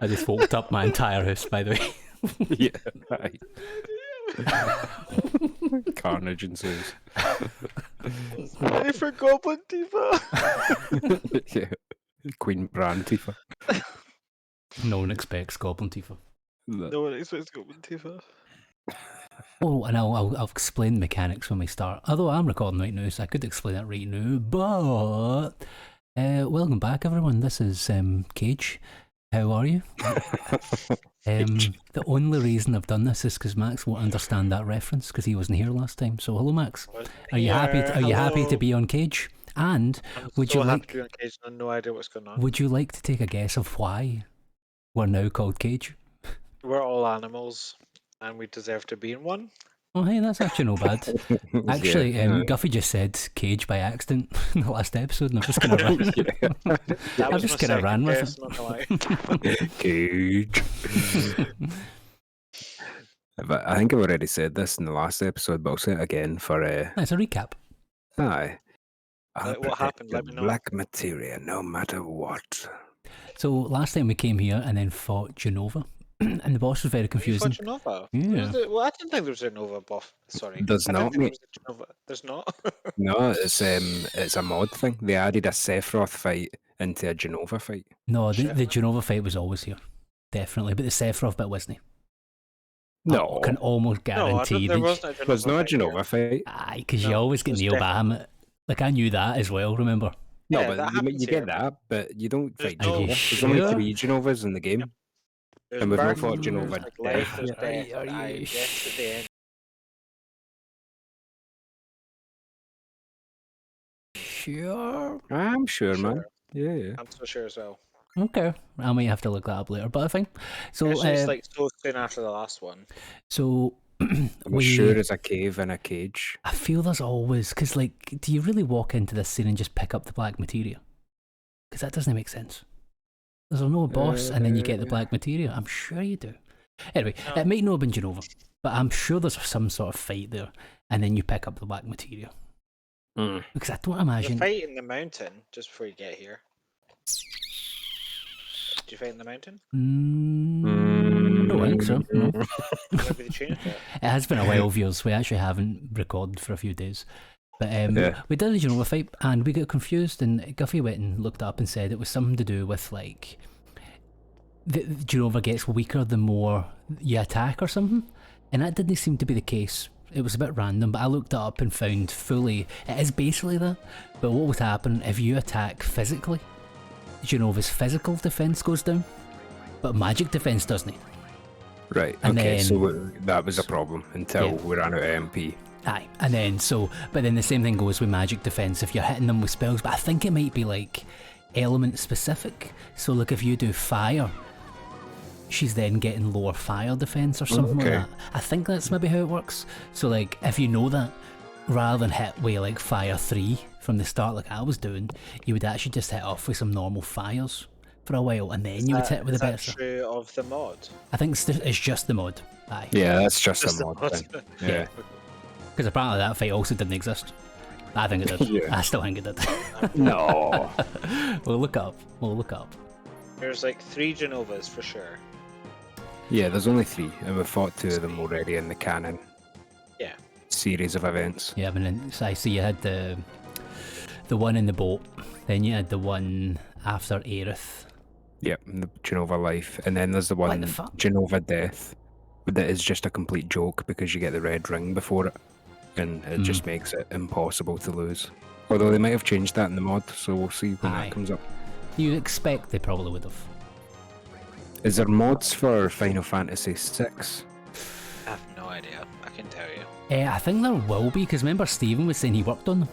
I just fucked up my entire house, by the way. Yeah, right. Carnage ensues. Ready for Goblin Tifa? Yeah. Queen Bran Tifa. No one expects Goblin Tifa. No one expects Goblin Tifa. Oh, and I'll explain the mechanics when we start. Although I'm recording right now, so I could explain it right now. But welcome back, everyone. This is Cage. How are you? The only reason I've done this is because Max won't understand that reference because he wasn't here last time. So hello, Max. Are you happy? Are you happy to be on Cage? And would you like? To be on Cage and no idea what's going on. Would you like to take a guess of why we're now called Cage? We're all animals, and we deserve to be in one. Oh, hey, that's actually no bad. Actually, Guffy just said Cage by accident in the last episode, and I'm just gonna run. I'm just gonna run with it. Cage. But I think I've already said this in the last episode, but I'll say it again for it's a recap. Aye. What happened? Let me know. Black materia, no matter what. So last time we came here and then fought Genova, and the boss was very confusing. Genova? Yeah. Well, I didn't think there was a Genova buff. Sorry. There's not, mate. There's not. No, it's a mod thing. They added a Sephiroth fight into a Genova fight. No, the Genova fight was always here, definitely, but the Sephiroth bit wasn't. No, I can almost guarantee there's not a Genova fight. Aye, because you always get Neil Bahamut. Like I knew that as well. Remember? No, but you get that, but you don't fight Genova. There's only 3 Genovas in the game. And we've not fought Genova. Are you sure? I'm sure, man. Yeah. I'm so sure as well. Okay, I might have to look that up later, but I think so. It's like so soon after the last one. So I'm sure there's a cave in a cage. I feel there's always because, like, do you really walk into this scene and just pick up the black materia? Because that doesn't make sense. There's no boss, and then you get the black materia. I'm sure you do. Anyway, it might not have been Genova, but I'm sure there's some sort of fight there, and then you pick up the black materia. Because I don't imagine. There's a fight in the mountain just before you get here. Did you fight in the mountain? No, I think so. No. Maybe they changed it. It has been a while, viewers. We actually haven't recorded for a few days. But we did a Genova fight and we got confused, and Guffy went and looked up and said it was something to do with, like, the Genova gets weaker the more you attack or something, and that didn't seem to be the case. It was a bit random, but I looked it up and found fully it is basically that. But what would happen if you attack physically? Genova's physical defense goes down, but magic defense doesn't. Right. And okay. then, so that was a problem until we ran out of MP. Aye, and then but then the same thing goes with magic defense if you're hitting them with spells. But I think it might be like element specific. So like if you do fire, she's then getting lower fire defense or something like that. I think that's maybe how it works. So like if you know that, rather than hit with like fire 3 from the start like I was doing, you would actually just hit off with some normal fires for a while, and then you would hit with a better. Is that true of the mod? I think it's just the mod. Aye. Yeah, that's just a mod thing. Yeah. Because apparently that fight also didn't exist. I think it did. Yeah. I still think it did. No. We'll look up. There's like 3 Genovas for sure. Yeah, there's only 3, and we've fought 2 of them already in the canon. Yeah. Series of events. Yeah, but then so I see you had the one in the boat, then you had the one after Aerith. Yep, the Genova Life, and then there's the one Genova Death that is just a complete joke because you get the red ring before it, and it just makes it impossible to lose. Although they might have changed that in the mod, so we'll see when that comes up. You expect they probably would have. Is there mods for Final Fantasy VI? I have no idea. I can tell you. I think there will be, because remember Stephen was saying he worked on them.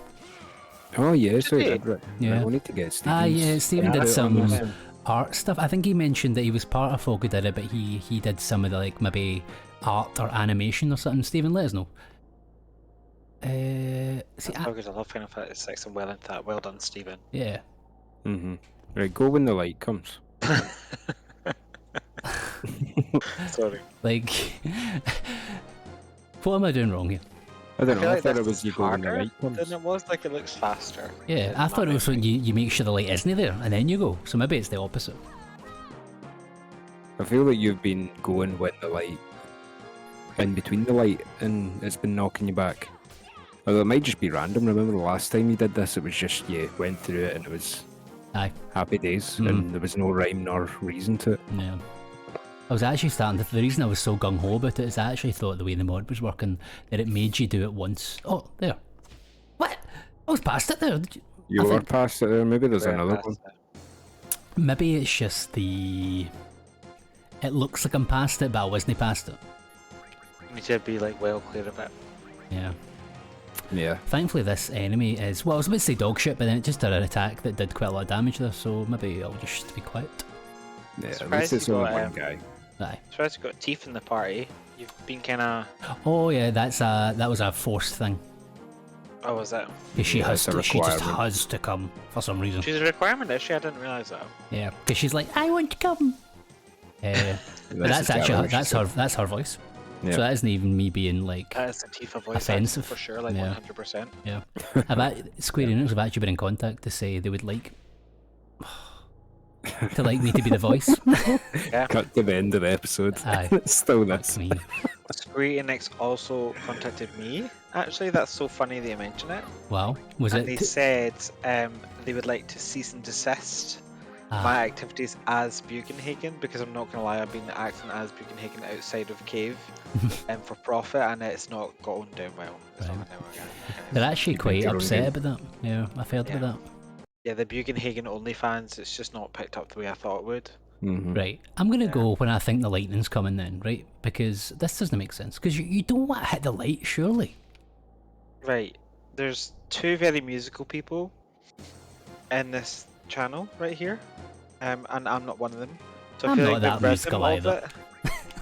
Oh yeah, so he did, right. Yeah. We'll need to get Stephen. Yeah, Stephen did some art stuff. I think he mentioned that he was part of folk who did it, but he did some of the, like, maybe art or animation or something. Stephen, let us know. Because I love Final Fantasy VI, and well into that. Well done, Stephen. Yeah. Right, go when the light comes. Sorry. Like, what am I doing wrong here? I don't know, I like thought it this was you is go when the harder light comes. than it was, like it looks faster. Yeah, I thought it was when you make sure the light isn't there and then you go. So maybe it's the opposite. I feel like you've been going with the light, in between the light, and it's been knocking you back. Although it might just be random. Remember the last time you did this, it was just, you went through it and it was happy days, and there was no rhyme nor reason to it. Yeah. I was actually starting to, the reason I was so gung-ho about it is I actually thought the way the mod was working, that it made you do it once. Oh, there. What? I was past it there. You were past it there, maybe there's another one. Maybe it's just the... It looks like I'm past it, but I wasn't past it. You need to be like well clear of it. Yeah. Yeah. Thankfully this enemy is, well I was about to say dog shit, but then it just did an attack that did quite a lot of damage there, so maybe I'll just be quiet. Yeah, at least it's only one guy. Aye. Surprised you got teeth in the party. You've been kinda... Oh yeah, that was a forced thing. Oh, was that? She just has to come for some reason. She's a requirement, is she? I didn't realise that. Yeah, because she's like, I want to come. But that's actually that's her voice. Yeah. So that isn't even me being like that's a Tifa voice, offensive for sure, like 100%. Yeah. Square Enix have actually been in contact to say they would like to like me to be the voice. Yeah. Cut to the end of the episode. Aye. Still this. Me. Square Enix also contacted me. Actually, that's so funny that you mention it. Wow. And they said they would like to cease and desist my activities as Bugenhagen, because I'm not gonna lie, I've been acting as Bugenhagen outside of Cave for profit, and it's not going down well. Right. They're actually quite upset about that. Yeah, I've heard about that. Yeah, the Bugenhagen OnlyFans, it's just not picked up the way I thought it would. Right, I'm gonna go when I think the lightning's coming then, right? Because this doesn't make sense, because you don't want to hit the light, surely. Right, there's two very musical people in this channel right here, and I'm not one of them. So I'm not that musical either.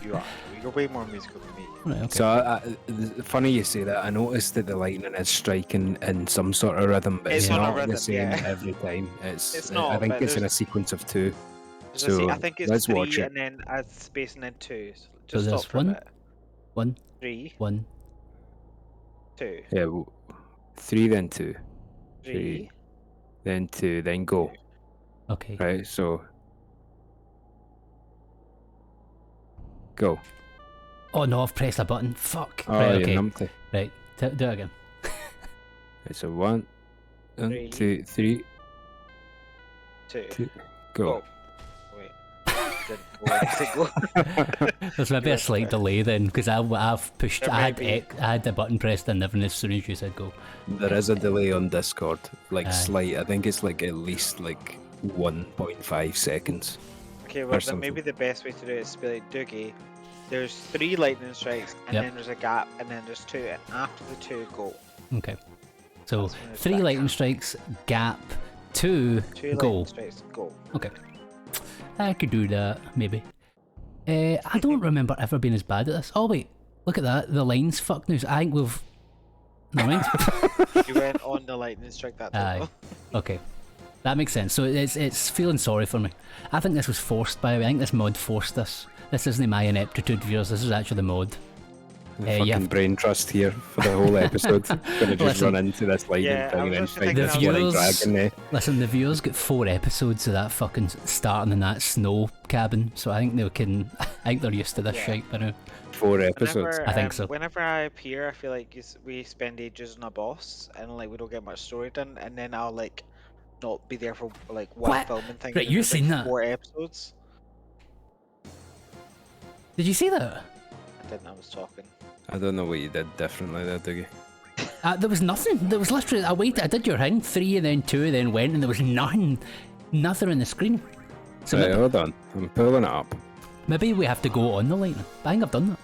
You are. You're way more musical than me. Right, okay. So, funny you say that. I noticed that the lightning is striking in some sort of rhythm, but it's not the same every time. It's not. I think it's in a sequence of two. So I think it's let's 3 watch it. and then add space and then 2. So just there's stop for a bit. 1, 3, 1, 2. Yeah, 3 then 2. 3, then 2, then go. Okay. Right, so go. Oh no, I've pressed a button. Fuck. Oh, right, okay. numpty. Right, do it again. Right, so 1, 2, 3, 2, go. Wait. Didn't go. There's maybe a slight delay then, because I've pushed. I had the button pressed and everything as soon as you said go. There is a delay on Discord, like slight. I think it's like at least like 1.5 seconds. Okay, well then maybe the best way to do it is to be like, Doogie, there's 3 lightning strikes, and then there's a gap, and then there's 2, and after the 2, go. Okay. So 3 lightning strikes, gap, 2 go. Lightning strikes, go. Okay. I could do that, maybe. I don't remember ever being as bad at this. Oh wait, look at that. The line's fucked now. So I think we've... Never mind. You went on the lightning strike that time. Okay. That makes sense. So it's feeling sorry for me. I think this was forced, by the way. I think this mod forced this. This isn't my ineptitude, viewers. This is actually the mod. Fucking brain trust here for the whole episode. Gonna just run into this lightning thing and then fight this flying dragon there. Listen, the viewers get 4 episodes of that fucking starting in that snow cabin, so I think I think they're used to this shite by now. 4 episodes. Whenever, I think so. Whenever I appear, I feel like we spend ages on a boss and like we don't get much story done, and then I'll like not be there for like one filming thing. Right, you've seen that? 4 episodes. Did you see that? I didn't. I was talking. I don't know what you did differently there, Dougie. There was nothing. There was literally. I did your thing, 3 and then 2, then went, and there was nothing on the screen. So right, hold on. I'm pulling it up. Maybe we have to go on the lightning. I think I've done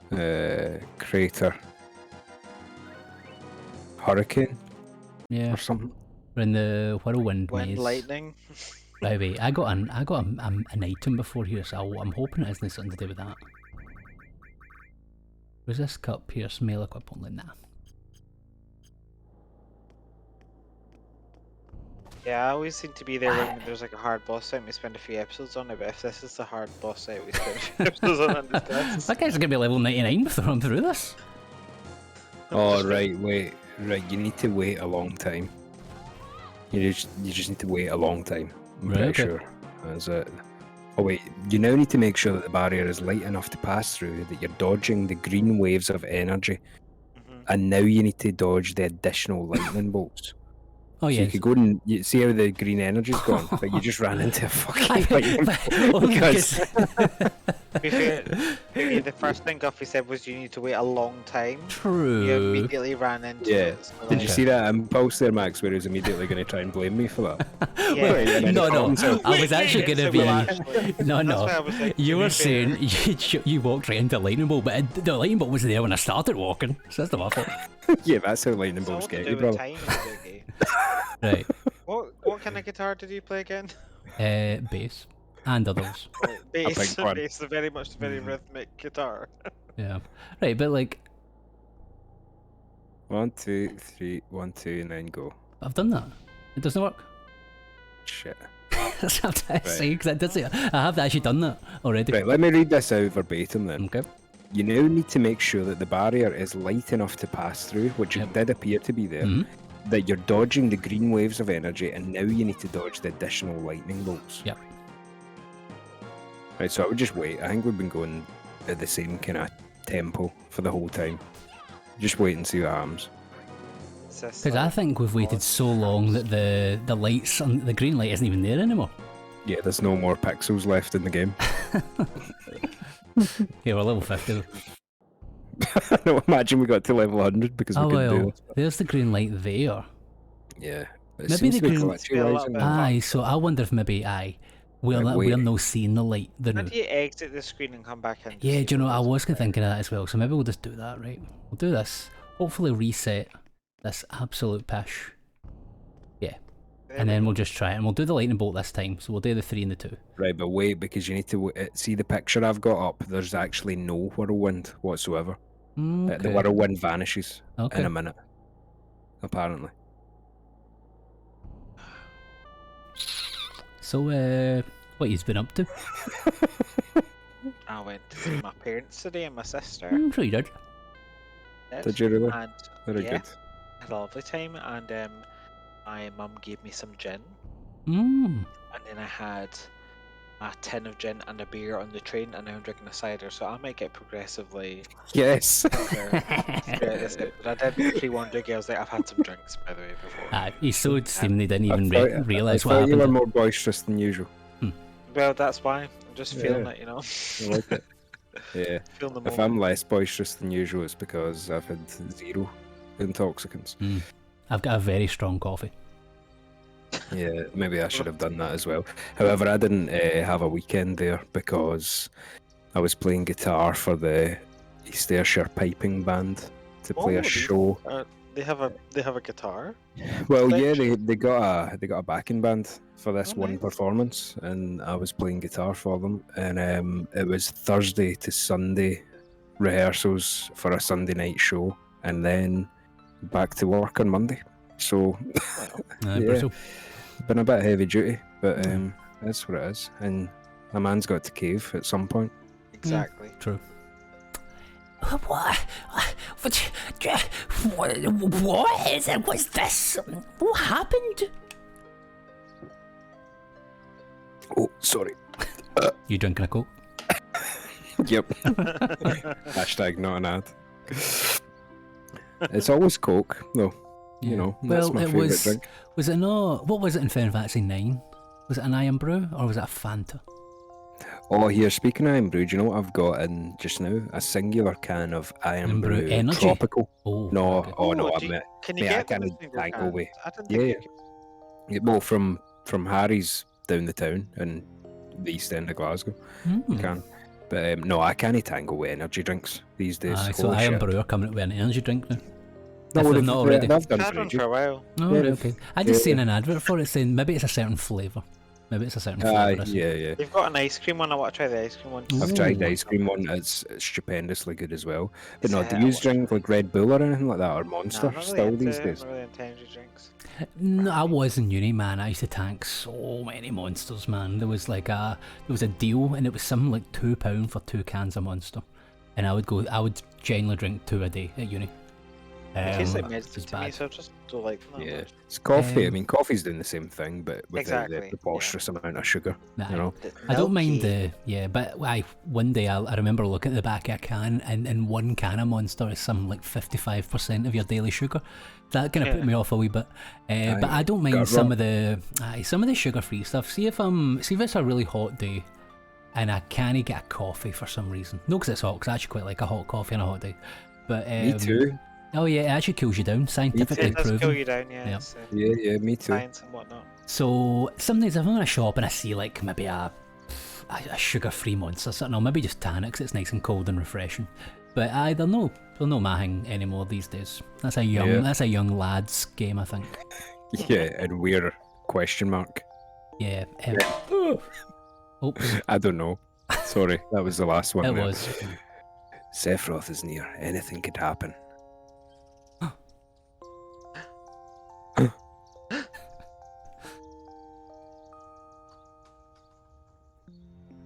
that. Crater. Hurricane? Yeah. Or something. We're in the whirlwind maze. Lightning. Right, wait. I got an item before here, so I'm hoping it isn't something to do with that. Resist cut, pierce, mail equip only. Nah. Yeah, I always seem to be there when there's like a hard boss fight and we spend a few episodes on it, but if this is the hard boss fight, we spend a few episodes on it. That guy's gonna be level 99 before I'm through this. Oh, right, wait. Right, you need to wait a long time. You just need to wait a long time. I'm pretty sure. That's it. Oh wait, you now need to make sure that the barrier is light enough to pass through, that you're dodging the green waves of energy, and now you need to dodge the additional lightning bolts. Oh, so yes. you could go and you see how the green energy's gone, but you just ran into a fucking lightning bolt. The first thing Guffy said was you need to wait a long time. True. You immediately ran into it. So Did you see that impulse there, Max, where he was immediately going to try and blame me for that? Yeah. No. I was actually going to be... No. Like, you were saying you walked right into a lightning bolt, but the lightning bolt was there when I started walking. So that's the my fault. Yeah, that's how lightning bolts get you, bro. Right. What kind of guitar did you play again? Bass. And others. Bass, very much very rhythmic guitar. Yeah. Right, but like... 1, 2, 3, 1, 2, and then go. I've done that. It doesn't work. Shit. That's what I'm trying to say, because I have actually done that already. Right, let me read this out verbatim then. Okay. You now need to make sure that the barrier is light enough to pass through, which it did appear to be there, that you're dodging the green waves of energy, and now you need to dodge the additional lightning bolts. Yep. Right, so I would just wait. I think we've been going at the same kind of tempo for the whole time. Just wait and see what happens. Because I think we've waited so long that the lights, the green light isn't even there anymore. Yeah, there's no more pixels left in the game. Yeah, we're level 50. No, imagine we got to level 100 because we couldn't do this. There's the green light there. Yeah. Maybe the green... so I wonder if maybe we're not seeing the light. How do you exit the screen and come back in? Yeah, do you know, I was thinking of that as well, so maybe we'll just do that, right? We'll do this, hopefully reset this absolute pish. Yeah. And then we'll just try it, and we'll do the lightning bolt this time, so we'll do the 3 and the 2. Right, but wait, because you need to see the picture I've got up, there's actually no whirlwind whatsoever. Okay. The whirlwind vanishes in a minute, apparently. So, what you've been up to? I went to see my parents today and my sister. I'm sure you did. Did you really? And, Very good. Had a lovely time, and my mum gave me some gin. And then I had a tin of gin and a beer on the train, and now I'm drinking a cider, so I might get progressively... Yes! But I did pre-warn Dougie, I was like, I've had some drinks, by the way, before. He so seemed they didn't even realise what happened. You were more boisterous than usual. Well, that's why. I'm just feeling it, you know? I like it. Yeah. If I'm less boisterous than usual, it's because I've had 0 intoxicants. I've got a very strong coffee. Yeah, maybe I should have done that as well. However, I didn't have a weekend there because I was playing guitar for the East Ayrshire Piping Band to play a show. They have a guitar. Well, yeah, they got a backing band for this one performance, and I was playing guitar for them. And it was Thursday to Sunday rehearsals for a Sunday night show, and then back to work on Monday. So yeah, been a bit heavy duty, but that's what it is. And a man's got to cave at some point. Exactly. True. What is it? What's this? What happened? Oh, sorry. You drinking a Coke? Yep. Hashtag not an ad. It's always Coke, though. Yeah. You know, that's my favourite drink. Was it not? What was it in Final Fantasy 9? Was it an Iron Brew or was it a Fanta? Oh, here, speaking of Iron Brew, do you know what I've got in just now? A singular can of Iron Brew Energy? Tropical. Oh, no, okay. oh no, can you get I can't them tangle away. I didn't think Yeah, well, from Harry's down the town in the East End of Glasgow, you can. But no, I can't tangle with energy drinks these days. So Iron Brew are coming out with an energy drink now. No, they've not already. I've done one for a while. Oh, right, okay. I just seen an advert for it saying maybe it's a certain flavour. Maybe it's a certain flavour. Yeah. They've got an ice cream one. I want to try the ice cream one. I've tried the ice cream one. It's stupendously good as well. But no, do you drink like Red Bull or anything like that, or Monster still these days? I'm not really into energy drinks. No, I was in uni, man. I used to tank so many Monsters, man. There was a deal, and it was something like £2 for 2 cans of Monster, and I would genuinely drink 2 a day at uni. It tastes like medicine to me, so I just don't like them that much. It's coffee. I mean, coffee's doing the same thing, but without Exactly, the preposterous amount of sugar. Nah, You know, I don't mind but one day I remember looking at the back of a can, and in one can of Monster is some like 55% of your daily sugar. That kind of put me off a wee bit. But I don't mind some of the sugar-free stuff. See if it's a really hot day, and I can't get a coffee for some reason. No, because it's hot. Because I actually quite like a hot coffee on a hot day. But me too. Oh yeah, it actually cools you down, scientifically proven. It does cool you down, yeah. Yeah, me too. Science and whatnot. So sometimes if I'm in a shop and I see like maybe a sugar-free Monster or something, I'll maybe just tan it because it's nice and cold and refreshing. But they're no mahing anymore these days. That's a young lad's game, I think. Yeah, and we're ? Yeah. Oops. I don't know. Sorry, that was the last one. It there. was. Sephiroth is near. Anything could happen.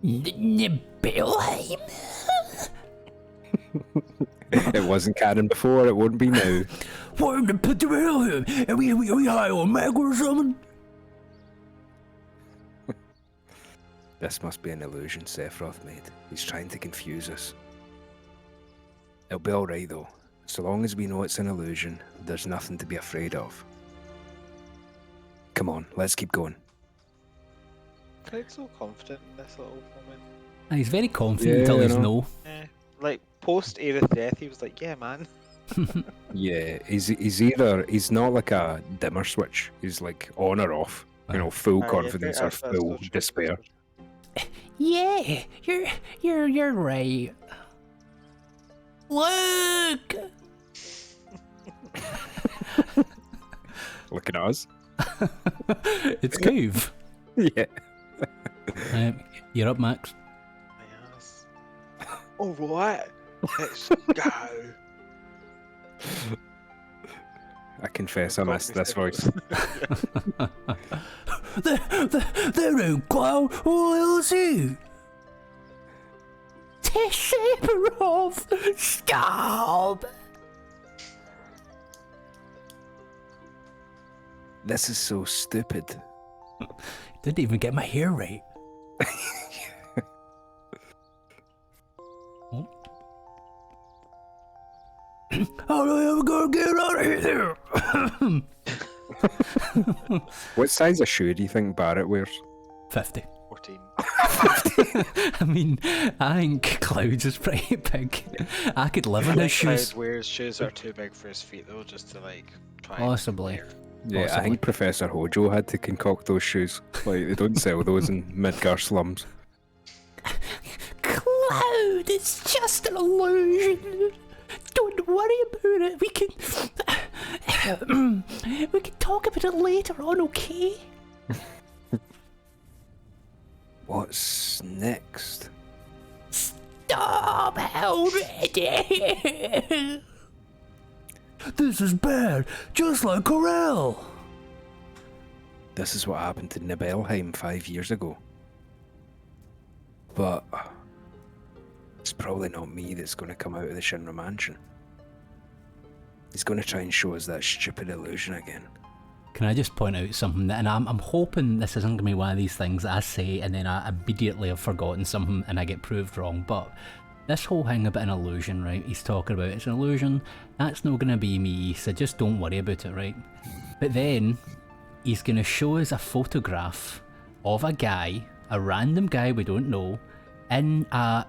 Nibelheim? It wasn't canon before, it won't be now. What the put the hell here? Are we high on mag or something? This must be an illusion Sephiroth made. He's trying to confuse us. It'll be alright though. So long as we know it's an illusion, there's nothing to be afraid of. Come on, let's keep going. Craig's so confident in this little moment. He's very confident until he's no. Yeah. Like post Aerith's death, he was like, "Yeah, man." Yeah, he's not like a dimmer switch. He's like on or off. You know, full confidence or full despair. Yeah, you're right. Look! Look at us. It's Cave. Yeah. You're up, Max. Yes. All right, let's go. I confess I missed this voice. They're in cloud. What else you? Sephiroth, stop! This is so stupid. Didn't even get my hair right. How do I ever gonna get out of here? What size of shoe do you think Barrett wears? 50. 14. I mean, I think Cloud's is pretty big. I could live in his shoes. Cloud wears shoes that are too big for his feet though, just to like try. Possibly. Yeah, Possibly. I think Professor Hojo had to concoct those shoes. Like, they don't sell those in Midgar slums. Cloud, it's just an illusion. Don't worry about it. We can talk about it later on, okay? What's next? Stop already! This is bad, just like Corel. This is what happened to Nibelheim 5 years ago. But it's probably not me that's going to come out of the Shinra mansion. He's going to try and show us that stupid illusion again. Can I just point out something that, and I'm hoping this isn't going to be one of these things that I say and then I immediately have forgotten something and I get proved wrong, but this whole thing about an illusion, right, he's talking about it's an illusion, that's not going to be me, so just don't worry about it, right? But then he's going to show us a photograph of a guy, a random guy we don't know, in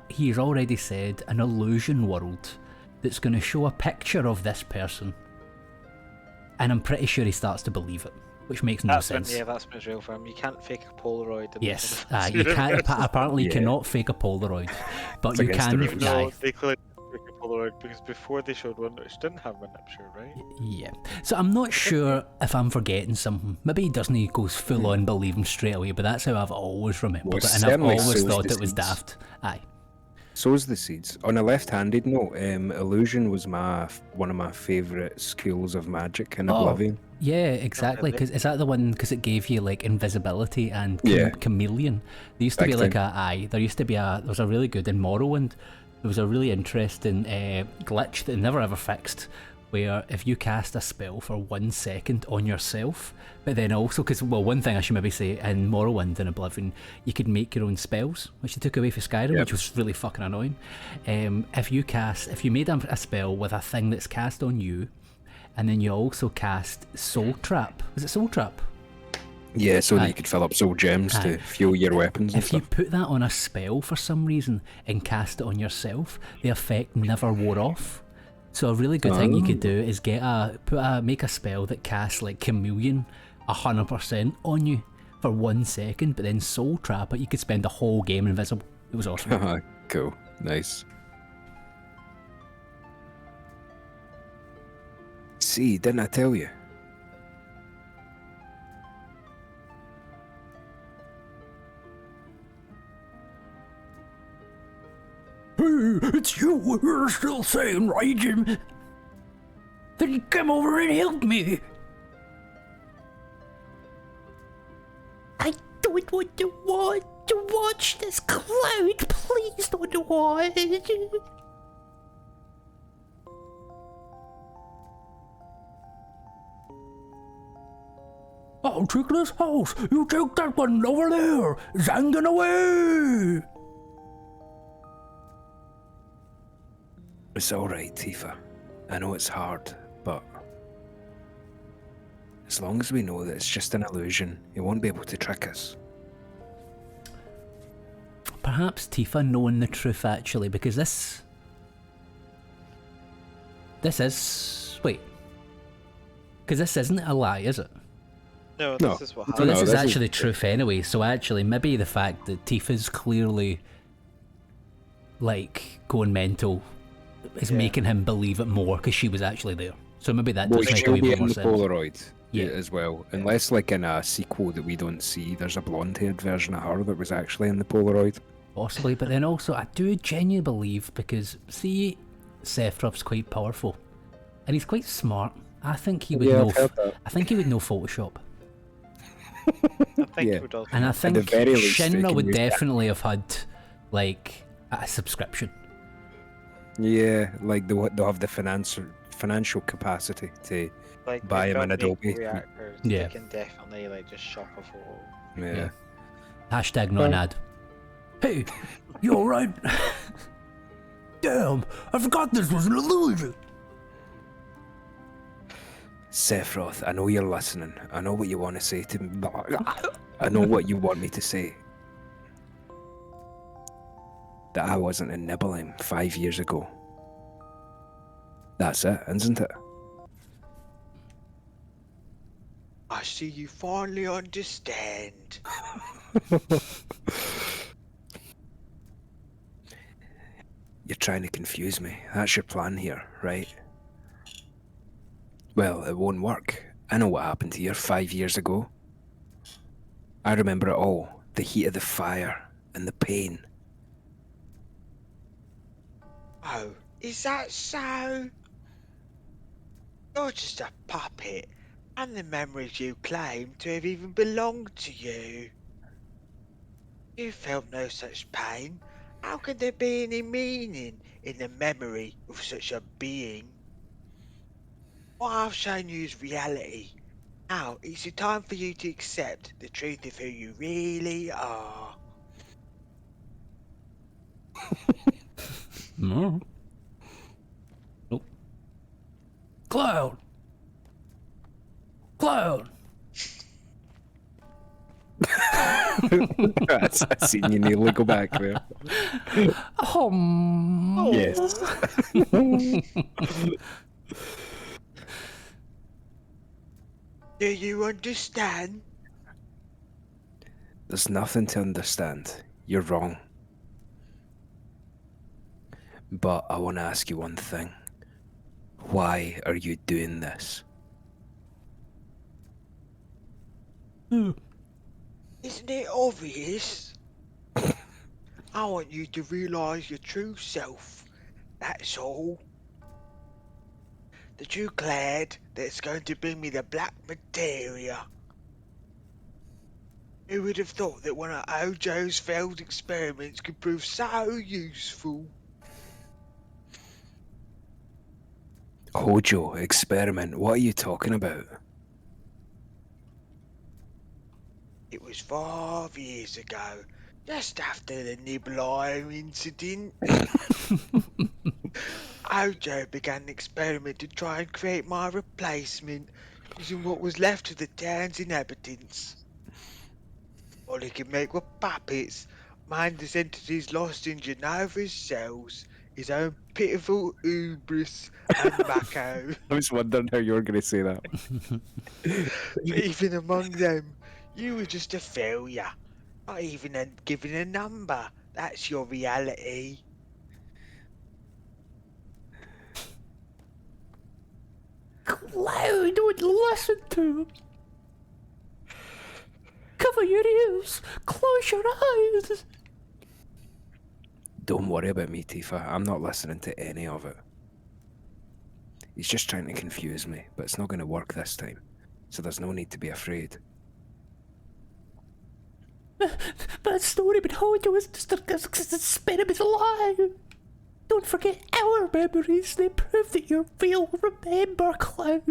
he's already said, an illusion world that's going to show a picture of this person. And I'm pretty sure he starts to believe it, which makes no sense. That's been real for him. You can't fake a Polaroid. Yes, you can't. Apparently, you cannot fake a Polaroid, but you can. No, they clearly fake a Polaroid because before they showed one which didn't have one, I'm sure, right? Yeah. So I'm not sure if I'm forgetting something. Maybe he doesn't go full on believe him straight away, but that's how I've always remembered it, and I've always thought it was daft. Aye. So's the seeds. On a left-handed note, illusion was one of my favourite schools of magic in Oblivion. Yeah, exactly. Because is that the one? Because it gave you like invisibility and chameleon. There used to be like there used to be there was a really good in Morrowind. There was a really interesting glitch that they never ever fixed, where if you cast a spell for 1 second on yourself, but then also, because, well, one thing I should maybe say, in Morrowind and Oblivion, you could make your own spells, which they took away for Skyrim, which was really fucking annoying. If you made a spell with a thing that's cast on you, and then you also cast Soul Trap. Was it Soul Trap? Yeah, so that you could fill up soul gems to fuel your weapons and If stuff. you put that on a spell for some reason and cast it on yourself, the effect never wore off. So a really good thing you could do is make a spell that casts like Chameleon 100% on you for 1 second, but then Soul Trap it. You could spend the whole game invisible. It was awesome. Cool, nice. See, didn't I tell you? Hey, it's you. You're still saying, right, Jim? Then you come over and help me. I don't want to watch this cloud. Please don't watch. I'll take this house. You take that one over there. Zanging away. It's alright, Tifa. I know it's hard, but as long as we know that it's just an illusion, it won't be able to trick us. Perhaps Tifa knowing the truth actually, because this is... wait. Because this isn't a lie, is it? No, this is what So happened. this is actually truth anyway, so actually maybe the fact that Tifa's clearly like going mental is making him believe it more because she was actually there. So maybe that does make a wee bit more sense. Polaroid as well. Unless like in a sequel that we don't see, there's a blonde-haired version of her that was actually in the Polaroid. Possibly, but then also I do genuinely believe, because see, Sephiroth's quite powerful and he's quite smart. I think he would know. I think he would know Photoshop. I think he would also. And I think At the very least, they Shinra can would use that. definitely have had like a subscription. Yeah, like they'll have the financial capacity to Like, buy they've him an got Adobe. maple reactors. Yeah. They can definitely like just shop a photo. Yeah. Hashtag not an ad. Hey, you alright? Damn, I forgot this was an illusion. Sephiroth, I know you're listening. I know what you want to say to me. I know what you want me to say. That I wasn't in Nibelheim 5 years ago. That's it, isn't it? I see you finally understand. You're trying to confuse me. That's your plan here, right? Well, it won't work. I know what happened here 5 years ago. I remember it all. The heat of the fire and the pain. Oh, is that so? You're just a puppet, and the memories you claim to have even belonged to you. You felt no such pain. How could there be any meaning in the memory of such a being? What I've shown you is reality. Now it's the time for you to accept the truth of who you really are. No. Nope. Cloud. Cloud. I seen you nearly go back there. Yes. Do you understand? There's nothing to understand. You're wrong. But I want to ask you one thing. Why are you doing this? Isn't it obvious? I want you to realise your true self. That's all. The true Clad that's going to bring me the black materia. Who would have thought that one of Ojo's failed experiments could prove so useful? Hojo, experiment, what are you talking about? It was 5 years ago, just after the Nibelheim incident. Hojo began an experiment to try and create my replacement using what was left of the town's inhabitants. All he could make were puppets, mindless entities lost in Genova's cells, his own pitiful hubris and Mako. I was wondering how you were going to say that. But even among them, you were just a failure. Not even given a number. That's your reality. Cloud would listen to him. Cover your ears. Close your eyes. Don't worry about me, Tifa. I'm not listening to any of it. He's just trying to confuse me, but it's not going to work this time. So there's no need to be afraid. That story about Hojo is just an experiment lie. Don't forget our memories. They prove that you're real. Remember, Cloud.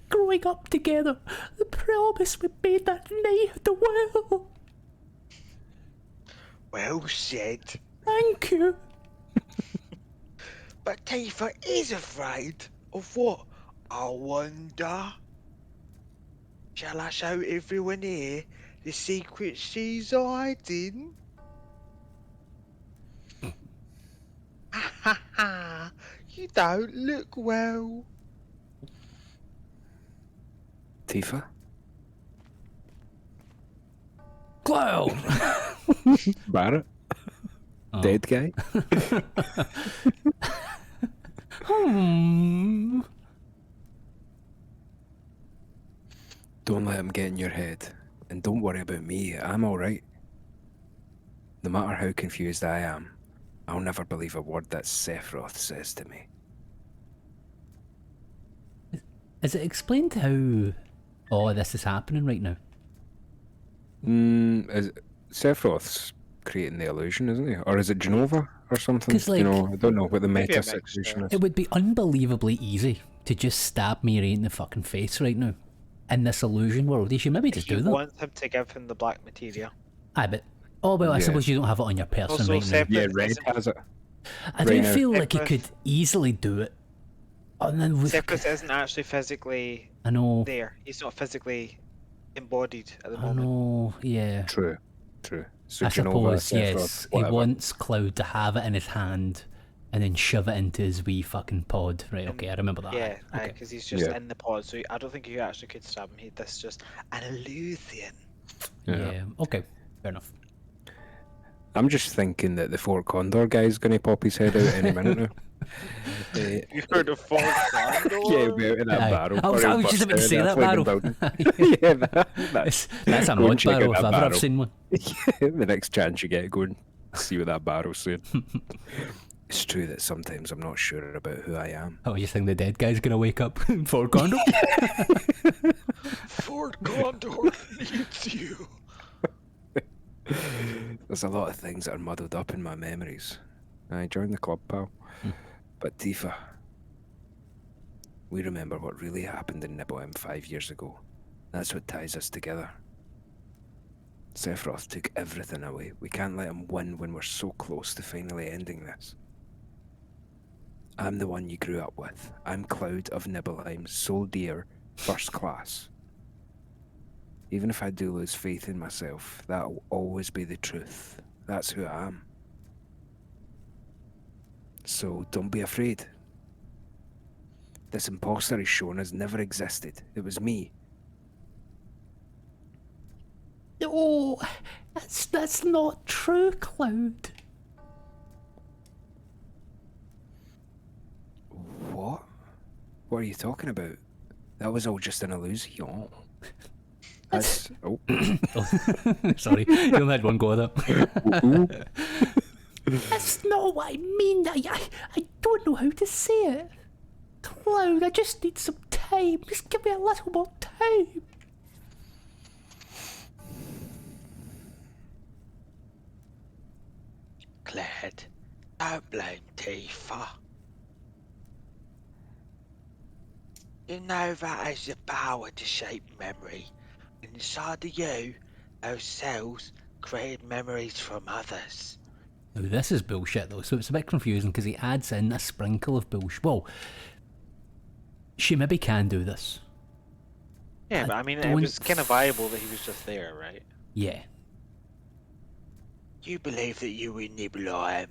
Growing up together, the promise we made that night at the well. Well said. Thank you. But Tifa is afraid of what? I wonder. Shall I show everyone here the secret she's hiding? Ha ha ha! You don't look well. Tifa? Cloud. Barrett? Oh. Dead guy? Don't let him get in your head. And don't worry about me. I'm alright. No matter how confused I am, I'll never believe a word that Sephiroth says to me. Is it explained how all of this is happening right now? Sephiroth's creating the illusion, isn't he? Or is it Genova or something? 'Cause, like, you know, I don't know what the Maybe a meta mix, situation yeah. is. It would be unbelievably easy to just stab me right in the fucking face right now. In this illusion world, you should maybe just He do that. wants him to give him the black materia. Aye, but I Yeah. suppose you don't have it on your person Also, right now. separate- Yeah, But Red isn't- has it. I do right now. feel like you Sephiroth- could easily do it. And then with, Sephiroth isn't actually physically I know, there. He's not physically embodied at the I moment. know, yeah. True. So I Genova, suppose, yes, Sephiroth, he whatever. wants Cloud to have it in his hand and then shove it into his wee fucking pod. Right, okay, I remember that. Yeah, Okay. because he's just Yeah. in the pod, so I don't think you actually could stab him. This is just an illusion. Yeah, okay, fair enough. I'm just thinking that the Fort Condor guy's going to pop his head out any minute now. You heard of Fort Condor? Yeah, we're out in that Aye. barrel. I was or he'll just bust about to out say in that flaming barrel. building. Yeah, That's a Go and mod check out barrel if that I've ever barrel. seen one. The next chance you get, go and see what that barrel's saying. It's true that sometimes I'm not sure about who I am. Oh, you think the dead guy's gonna wake up in Fort Condor? Fort Condor needs you. There's a lot of things that are muddled up in my memories. I joined the club, pal. But Tifa, we remember what really happened in Nibelheim 5 years ago. That's what ties us together. Sephiroth took everything away. We can't let him win when we're so close to finally ending this. I'm the one you grew up with. I'm Cloud of Nibelheim, so dear, first class. Even if I do lose faith in myself, that'll always be the truth. That's who I am. So don't be afraid. This imposter he's shown has never existed. It was me. Oh, that's not true, Cloud. What? What are you talking about? That was all just an illusion. That's... Oh. Sorry, you only had one go at that. That's not what I mean. I don't know how to say it. Cloud, I just need some time. Just give me a little more time. Clyde, don't blame Tifa. You know that has the power to shape memory. Inside of you, those cells create memories from others. Now, this is bullshit though, so it's a bit confusing because he adds in a sprinkle of bullshit. Well, she maybe can do this. Yeah, but I mean, it was kind of viable that he was just there, right? Yeah. You believe that you will nibble him.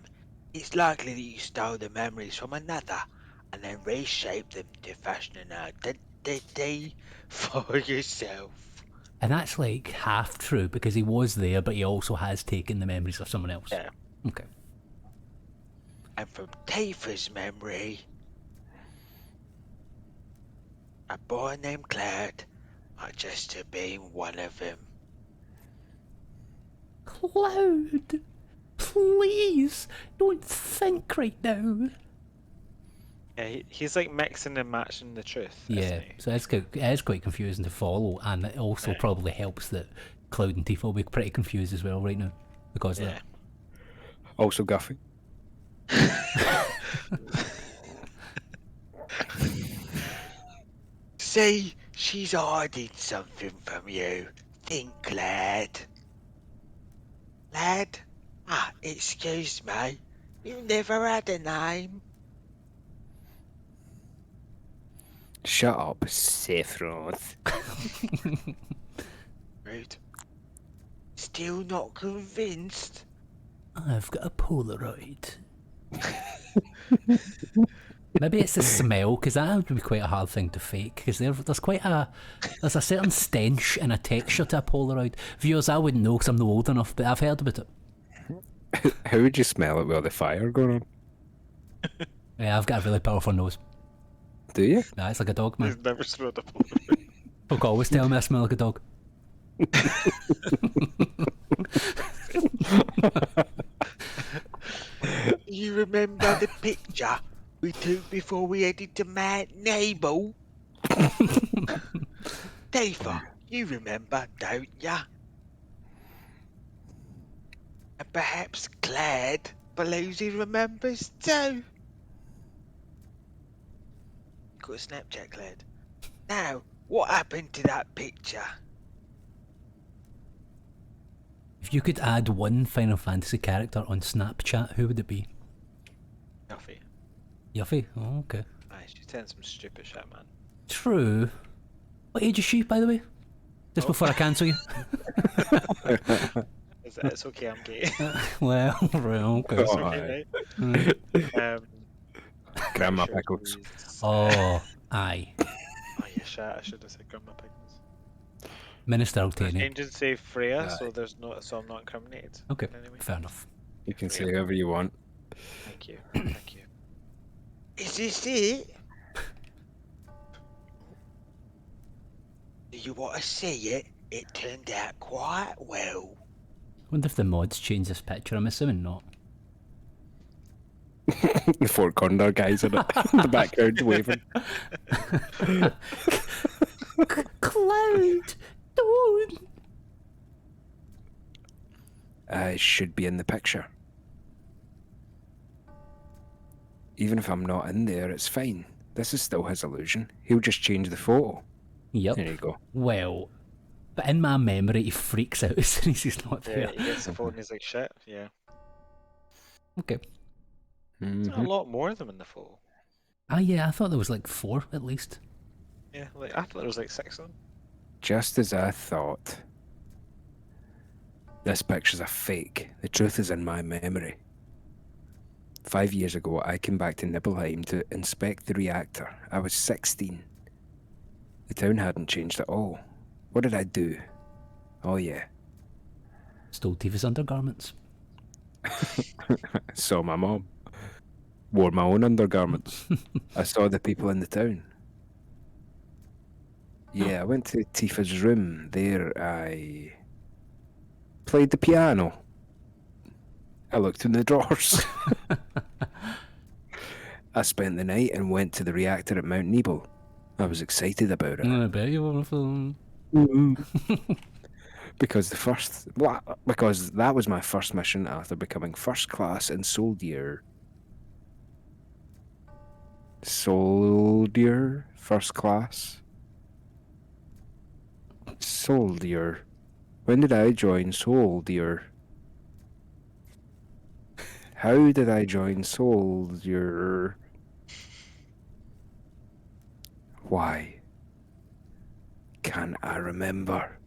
It's likely that you stole the memories from another and then reshaped them to fashion an identity for yourself. And that's like half true because he was there, but he also has taken the memories of someone else. Yeah. Okay. And from Tifa's memory, a boy named Cloud might just have been one of them. Cloud, please don't think right now. Yeah, he's like mixing and matching the truth. Yeah, so it is quite confusing to follow, and it also probably helps that Cloud and Tifa will be pretty confused as well right now because of that. Also, Guffy. See, she's hiding something from you. Think, lad. Lad? Ah, excuse me. You never had a name. Shut up, Sephiroth. Rude. Still not convinced? I've got a Polaroid. Maybe it's the smell, because that would be quite a hard thing to fake, because there's a certain stench and a texture to a Polaroid. Viewers, I wouldn't know because I'm not old enough, but I've heard about it. How would you smell it with all the fire going on? Yeah, I've got a really powerful nose. Do you? Nah, it's like a dog, man. He's never smelled a Polaroid. Folk always tell me I smell like a dog. You remember the picture we took before we headed to Mount Nabal? Tifa, you remember, don't ya? And perhaps Clad believes he remembers too. Got a Snapchat, Clad. Now, what happened to that picture? If you could add one Final Fantasy character on Snapchat, who would it be? Yuffie. Yuffie? Oh, okay. Aye, she's saying some stupid shit, man. True. What age is she, by the way? Just before I cancel you. It's okay, I'm gay. Well, right, okay. It's okay, right? Grandma Pickles. Oh, aye. Oh, yeah, shit, I should have said Grandma Pickles. Minister There's Altani. engine say Freya, so I'm not incriminated. Okay, Anyway. fair enough. You can say whoever you want. Thank you. Thank you. Is this it? Do you want to see it? It turned out quite well. Wonder if the mods change this picture. I'm assuming not. The Fort Condor guys in it. In the background waving. Cloud, don't. I should be in the picture. Even if I'm not in there, it's fine. This is still his illusion. He'll just change the photo. Yep. There you go. Well, but in my memory, he freaks out as soon as he's not there. Yeah, he gets the phone and he's like, shit, yeah. Okay. There's a lot more of them in the photo. Ah, yeah, I thought there was like 4 at least. Yeah, like I thought there was like 6 of them. Just as I thought. This picture's a fake. The truth is in my memory. 5 years ago, I came back to Nibelheim to inspect the reactor. I was 16. The town hadn't changed at all. What did I do? Oh yeah. Stole Tifa's undergarments. Saw my mom. Wore my own undergarments. I saw the people in the town. Yeah, I went to Tifa's room. There I played the piano. I looked in the drawers. I spent the night and went to the reactor at Mount Nebel. I was excited about it. I bet you were film. Because that was my first mission after becoming first class in Soldier. Soldier, first class. Soldier. When did I join Soldier? How did I join Soldier? Why can't I remember?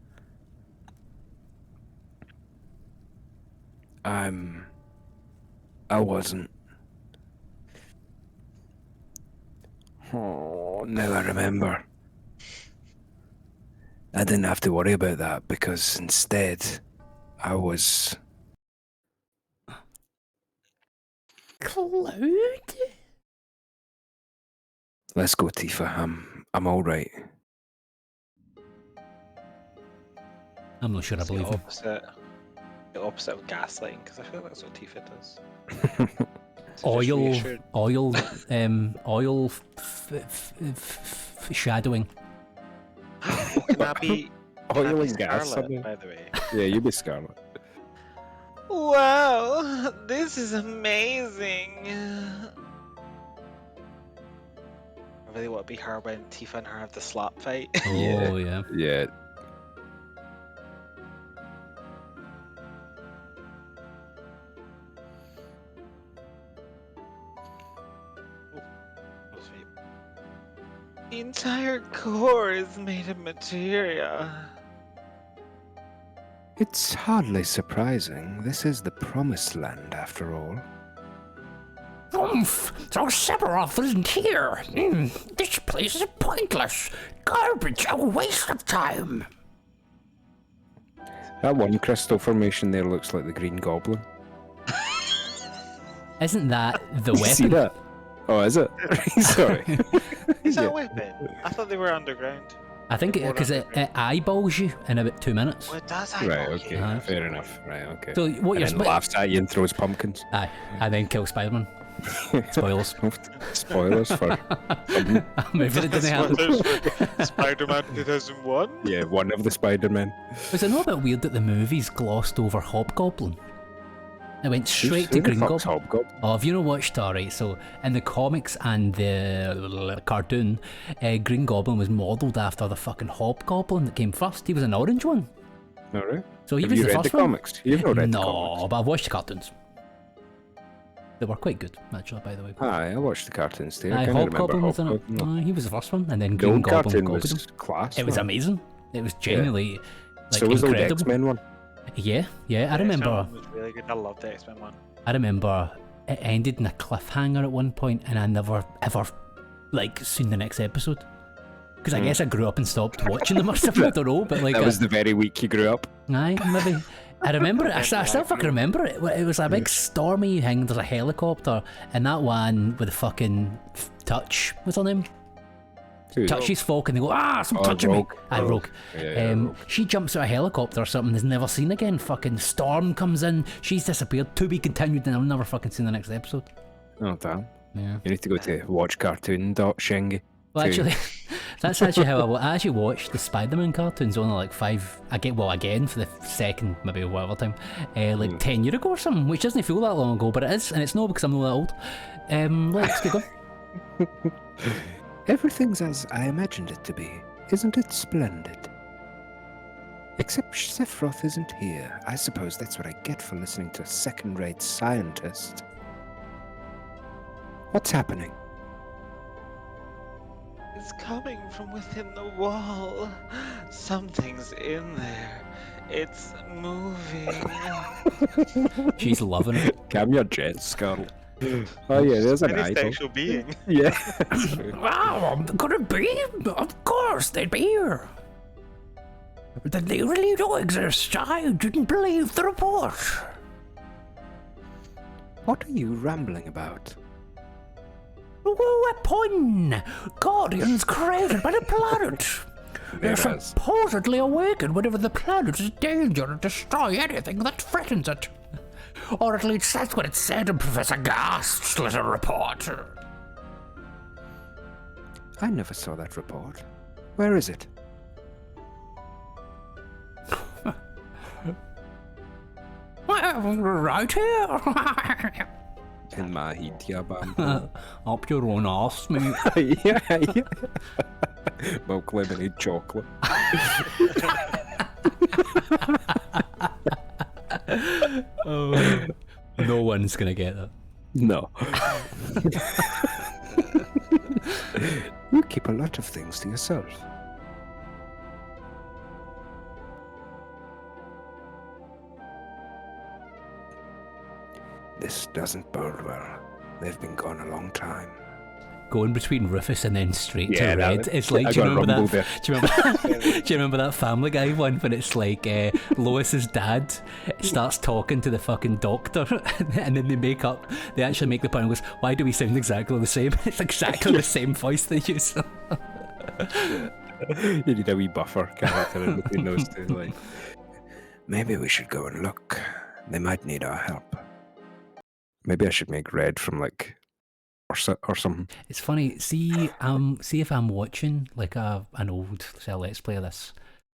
I wasn't. Oh, now I remember. I didn't have to worry about that because instead I was... Cloud? Let's go, Tifa. I'm all right. I'm not sure I believe him. The opposite of gaslighting, because I feel that's what Tifa does. Oil shadowing. Can that be Oil and gas, Scarlet, by the way? Yeah, you be Scarlet. Wow, this is amazing. I really want to be her when Tifa and her have the slap fight. Oh, yeah. Yeah. The entire core is made of materia. It's hardly surprising. This is the promised land, after all. Oomph! So Sephiroth isn't here. This place is pointless. Garbage, a waste of time. That one crystal formation there looks like the Green Goblin. Isn't that the You see weapon? that? Oh, is it? Sorry. Is that Yeah. a weapon? I thought they were underground. I think because it eyeballs you in about 2 minutes. Well, it does Right, eyeball okay. you. Uh-huh. Fair enough. Right, okay. So what And you're then laughs at you and throws pumpkins. Aye, and then kill Spider-Man. Spoilers. Spoilers for... Maybe it didn't happen. Spider-Man 2001? Yeah, one of the Spider-Men. Was it not a bit weird that the movies glossed over Hobgoblin? It went straight to Who the Green fuck's Goblin. Hobgoblin? Oh, have you not watched, alright, so in the comics and the cartoon, Green Goblin was modelled after the fucking Hobgoblin that came first. He was an orange one. Alright. So he Have was you the read first the one. comics? You've not read the No, comics? but I've watched the cartoons. They were quite good, actually, by the way. Aye, I watched the cartoons too. I Aye, can't remember Hobgoblin was in it. Hobgoblin. Aye, he was the first one, and then The Green old Goblin cartoon copied him. was class. It was man. amazing. It was genuinely like So was the old incredible. X-Men one. Yeah, I remember. X-Men was really good. I loved the X-Men one. I remember it ended in a cliffhanger at one point, and I never ever like seen the next episode. Because I guess I grew up and stopped watching them or something. I don't know, but like That was the very week you grew up. aye, maybe. I remember it. I still fucking remember it. It was a big stormy thing. There's a helicopter, and that one with the fucking Touch. What's her name? Who? Touches folk, and they go, some Oh, touching me. Rogue. Aye, Rogue. Yeah, Rogue. She jumps out of a helicopter or something. Is never seen again. Fucking storm comes in. She's disappeared. To be continued, and I'll never fucking see the next episode. Oh, damn. Yeah. You need to go to watchcartoon.shingy. Well, actually, that's actually how I actually watched the Spider-Man cartoons only like again for the second, maybe whatever time, like 10 years ago or something, which doesn't feel that long ago, but it is, and it's not because I'm not that old. Let's get going. Everything's as I imagined it to be. Isn't it splendid? Except Sephiroth isn't here. I suppose that's what I get for listening to a second-rate scientist. What's happening? It's coming from within the wall. Something's in there. It's moving. She's loving it. Calm your jets, Scarlet. Oh yeah, there's an Any idol. sexual being. Yeah. Wow, could it be? Of course, they'd be here. But they really do exist. I didn't believe the report. What are you rambling about? Weapon! Guardians created by the planet. They're There is. supposedly awakened whenever the planet is in danger to destroy anything that threatens it. Or at least that's what it said in Professor Gast's little report. I never saw that report. Where is it? Well, right here. In my heat, yeah, bam. Up your own arse, mate. Yeah. Milk, lemonade, chocolate. Oh, no one's gonna get that. No. You keep a lot of things to yourself. This doesn't bode well. They've been gone a long time. Going between Rufus and then straight to Yeah, Red. It's like, do you remember that? Do you remember that Family Guy one when it's like Lois's dad starts talking to the fucking doctor, and then they actually make the point and goes, "Why do we sound exactly the same?" It's exactly the same voice they use. You need a wee buffer character in between those two. Like, maybe we should go and look. They might need our help. Maybe I should make Red from like. Or something. It's funny. See if I'm watching like an old Let's Play of this.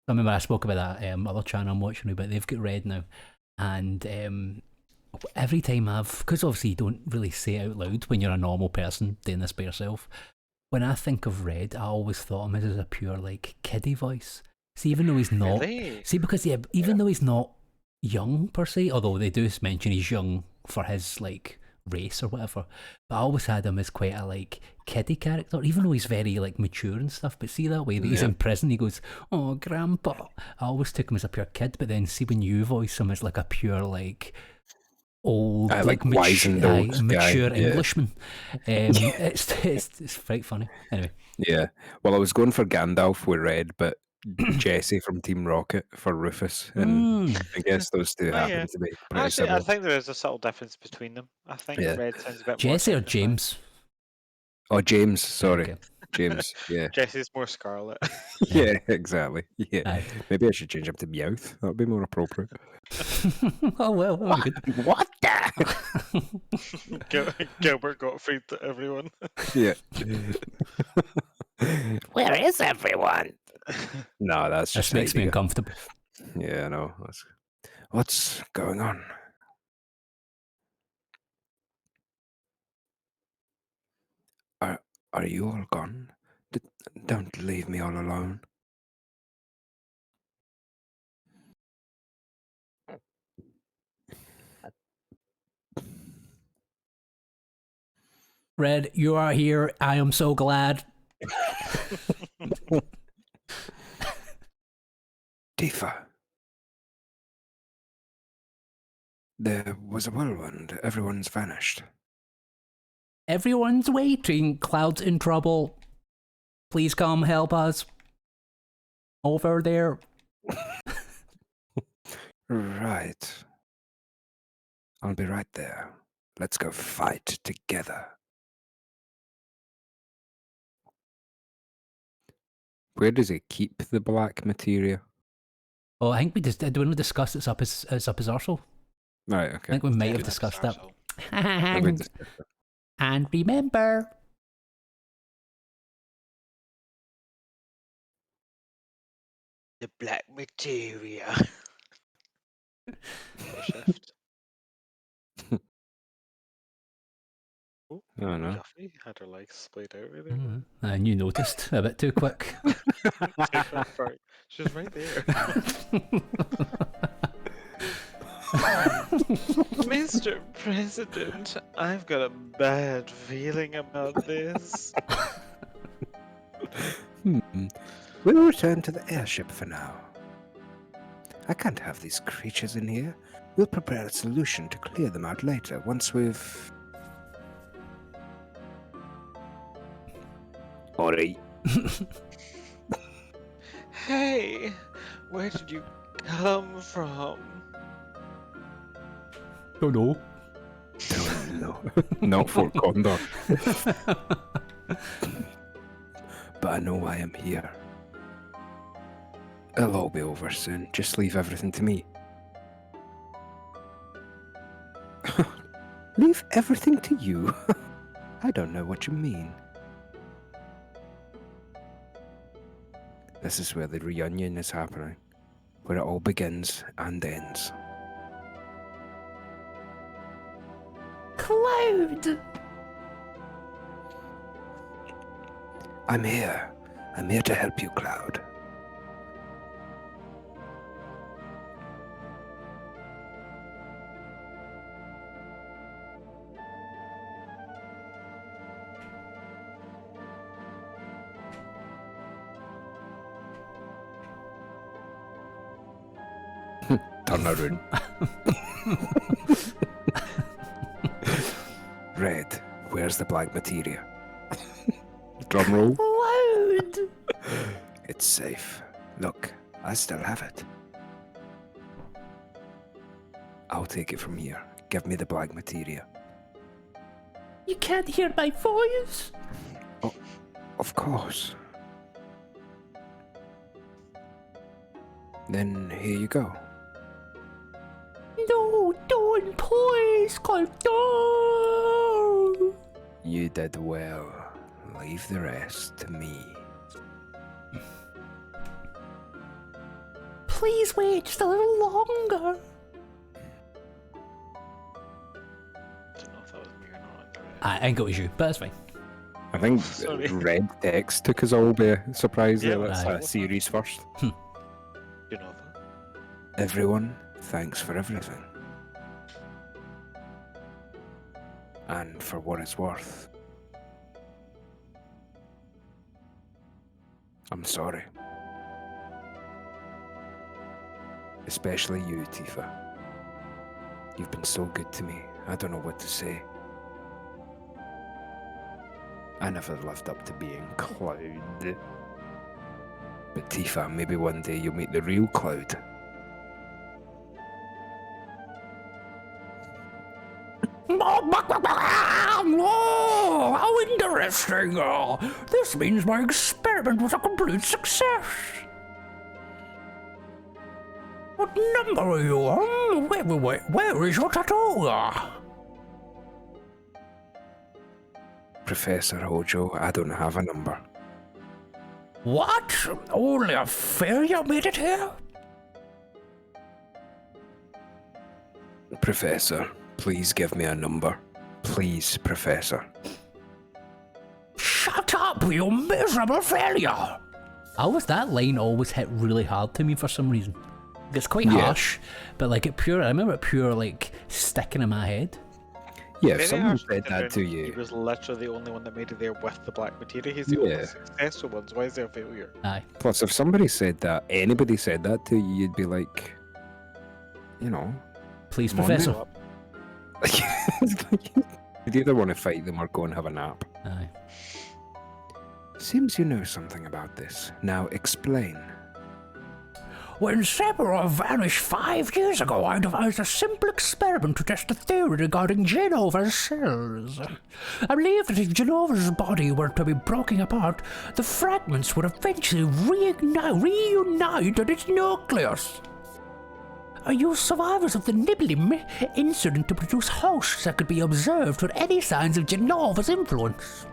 I remember I spoke about that other channel I'm watching, but they've got Red now, and every time because obviously you don't really say it out loud when you're a normal person doing this by yourself. When I think of Red, I always thought of him as a pure like kiddie voice. See, even though he's not, because even though he's not young per se, although they do mention he's young for his like race or whatever, but I always had him as quite a like kiddie character, even though he's very like mature and stuff. But see that way that he's in prison, he goes, "Oh, grandpa." I always took him as a pure kid, but then see when you voice him as like a pure like old like mature Englishman. It's quite funny. Anyway. Yeah. Well, I was going for Gandalf with Red, but Jesse from Team Rocket for Rufus, and I guess those two happen to be pretty similar. I think there is a subtle difference between them. I think Red sounds a bit Jesse more or James? Oh, James, sorry. Okay. James, yeah. Jesse's more Scarlet. Yeah, exactly. Yeah. Maybe I should change him to Meowth. That would be more appropriate. Oh, well, that would be good. What the? Gilbert Gottfried to everyone. Yeah. Where is everyone? No, that's just makes me uncomfortable. Yeah, no. What's going on? Are you all gone? Don't leave me all alone. Red, you are here. I am so glad. Tifa. There was a whirlwind. Everyone's vanished. Everyone's waiting. Cloud's in trouble. Please come help us. Over there. Right. I'll be right there. Let's go fight together. Where does he keep the black materia? Oh, I think we just did. We discuss it's up his arsehole. Right. Okay. I think we might have discussed that. And remember, the black materia. Shift. Oh, no. Duffy had her legs splayed out right there. And you noticed a bit too quick. She was right there. Mr. President, I've got a bad feeling about this. We'll return to the airship for now. I can't have these creatures in here. We'll prepare a solution to clear them out later, once we've... Alright. Hey, where did you come from? Oh no. No. Not Fort Condor. But I know I am here. It'll all be over soon. Just leave everything to me. Leave everything to you? I don't know what you mean. This is where the reunion is happening. Where it all begins and ends. Cloud! I'm here. I'm here to help you, Cloud. Turn around. Red, where's the black materia? Drum roll. Cloud! It's safe. Look, I still have it. I'll take it from here. Give me the black materia. You can't hear my voice? Oh, of course. Then here you go. No, don't, please, Cloud, no! You did well. Leave the rest to me. Please wait just a little longer. Don't know if that was me or not. I think it was you, but it's fine. I think Sorry. Red Text took us all by surprise Yeah, there. That's aye. a series first. You know that. Everyone, thanks for everything. And for what it's worth, I'm sorry. Especially you, Tifa. You've been so good to me, I don't know what to say. I never lived up to being Cloud. But Tifa, maybe one day you'll meet the real Cloud. Oh, how interesting. This means my experiment was a complete success. What number are you on? Where is your tattoo? Professor Hojo, I don't have a number. What? Only a failure made it here? Professor, please give me a number. Please, Professor. Shut up, you miserable failure! That line always hit really hard to me for some reason. It's quite Yeah. harsh, but like I remember it pure like sticking in my head. Yeah, if Very someone harsh said that to considering He you, was literally the only one that made it there with the black materia. He's the Yeah. only successful one, so why is there a failure? Aye. plus if somebody said that, anybody said that to you, you'd be like, you know, Please, Come on, Professor. Grow up. you'd either want to fight them or go and have a nap. Aye. Seems you know something about this. Now explain. When Sephiroth vanished 5 years ago, I devised a simple experiment to test a theory regarding Genova's cells. I believed that if Genova's body were to be broken apart, the fragments would eventually reunite at its nucleus. I used survivors of the Niblim incident to produce hosts that could be observed with any signs of Genova's influence.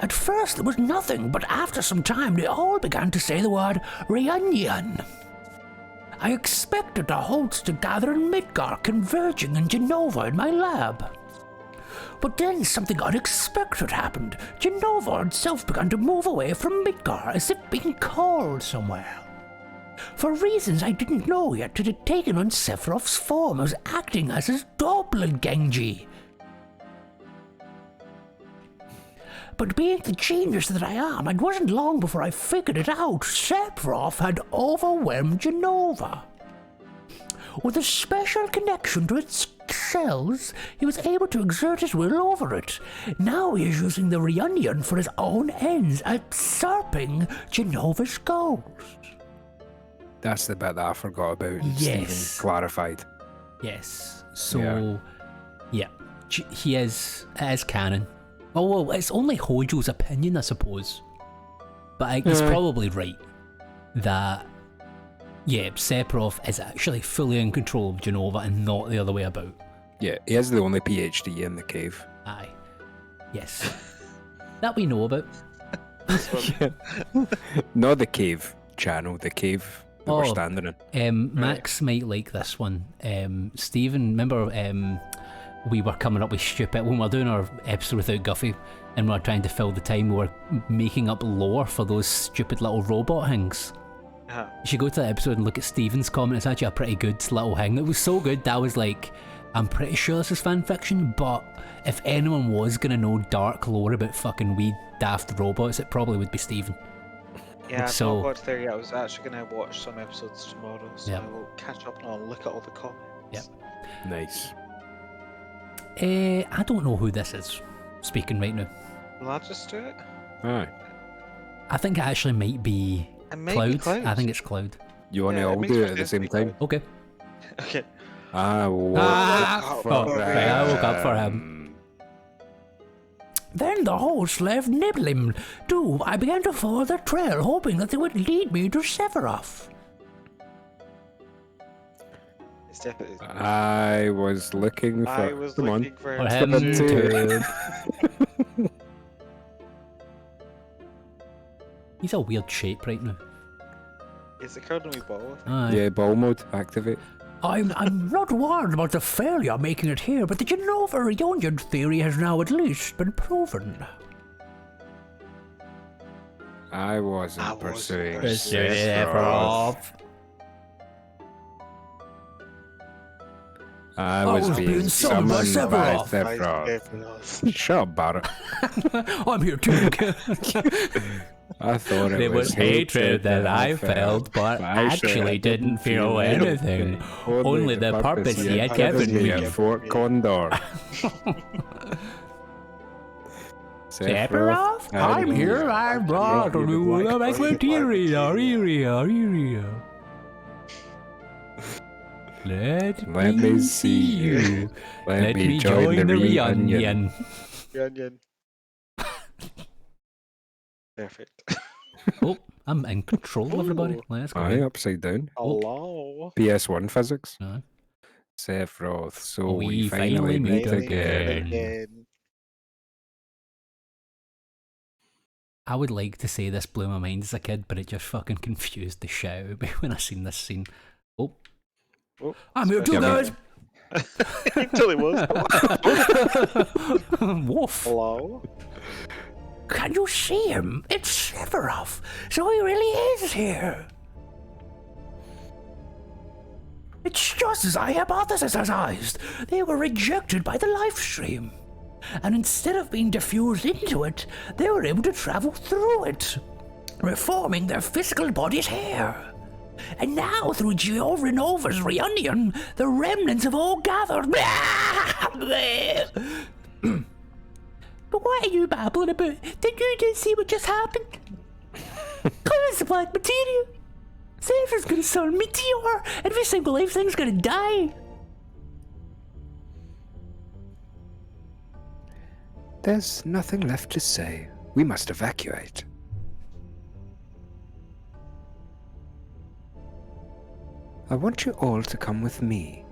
At first there was nothing, but after some time they all began to say the word reunion. I expected the hosts to gather in Midgar, converging in Genova in my lab. But then something unexpected happened. Genova itself began to move away from Midgar as if being called somewhere. For reasons I didn't know yet, it had taken on Sephiroth's form. I was acting as his doppelganger. But being the genius that I am, it wasn't long before I figured it out. Sephiroth had overwhelmed Genova. With a special connection to its cells, he was able to exert his will over it. Now he is using the reunion for his own ends, usurping Genova's goals. That's the bit that I forgot about and Yes. Stephen clarified. Yes. So, yeah, he is. It is canon. Oh well, it's only Hojo's opinion, I suppose. But he's probably right that Sephiroth is actually fully in control of Genova and not the other way about. Yeah, he is the only PhD in the cave. Aye. Yes. That we know about. Not the cave channel, the cave that we're standing in. Max might like this one. Stephen, remember we were coming up with stupid, when we were doing our episode without Guffy, and we were trying to fill the time, we were making up lore for those stupid little robot things. You should go to the episode and look at Steven's comment. It's actually a pretty good little thing. It was so good that I was like, I'm pretty sure this is fan fiction, but if anyone was gonna know dark lore about fucking wee daft robots, it probably would be Steven. Yeah, I've So- not got there yet. I was actually going to watch some episodes tomorrow, so Yeah. I will catch up and I'll look at all the comments. Yeah. Nice. I don't know who this is speaking right now. Will I just do it? Aye. I think it actually might be It might Cloud. be Cloud. I think it's Cloud. You want to Yeah, it all makes do more it at the sense to same be time? Okay. Okay. I woke Ah, for oh, right, I woke up for him. Then the host left nibbling. Too, I began to follow their trail, hoping that they would lead me to Sephiroth. It's definitely. I was looking for. I was Come looking for For him him too. to... He's a weird shape right now. Is it curling me ball? Aye. Yeah, ball mode activate. I'm not worried about the failure making it here, but the Genova reunion theory has now at least been proven. I wasn't I wasn't pursuing pursuing Sephiroth. I was being summoned by Sephiroth. Shut up, Barrett. I'm here too. I thought it There was hatred that I felt, but I actually didn't feel anything. Only the purpose he had given me. at Fort Condor. Sephiroth, I'm here. I brought you the material. Let me see you. Let me join the reunion. Reunion. Perfect. Oh, I'm in control, everybody. Ooh. Let's go. Aye, upside down. Hello. PS1 physics. Aye. Sephiroth, so We we finally finally meet meet again. Again. I would like to say this blew my mind as a kid, but it just fucking confused the shit out of me when I seen this scene. Oh. Oh, I'm here too, Yeah, guys. Until it was. Wolf. Hello. Can you see him? It's Sephiroth. So he really is here. It's just as I hypothesized. They were rejected by the life stream. And instead of being diffused into it, they were able to travel through it, reforming their physical body's hair. And now, through Gio Renova's reunion, the remnants have all gathered. But what are you babbling about? Did you just see what just happened? Clear's the black material. Sephiroth's gonna summon Meteor. Every single life thing's gonna die. There's nothing left to say. We must evacuate. I want you all to come with me.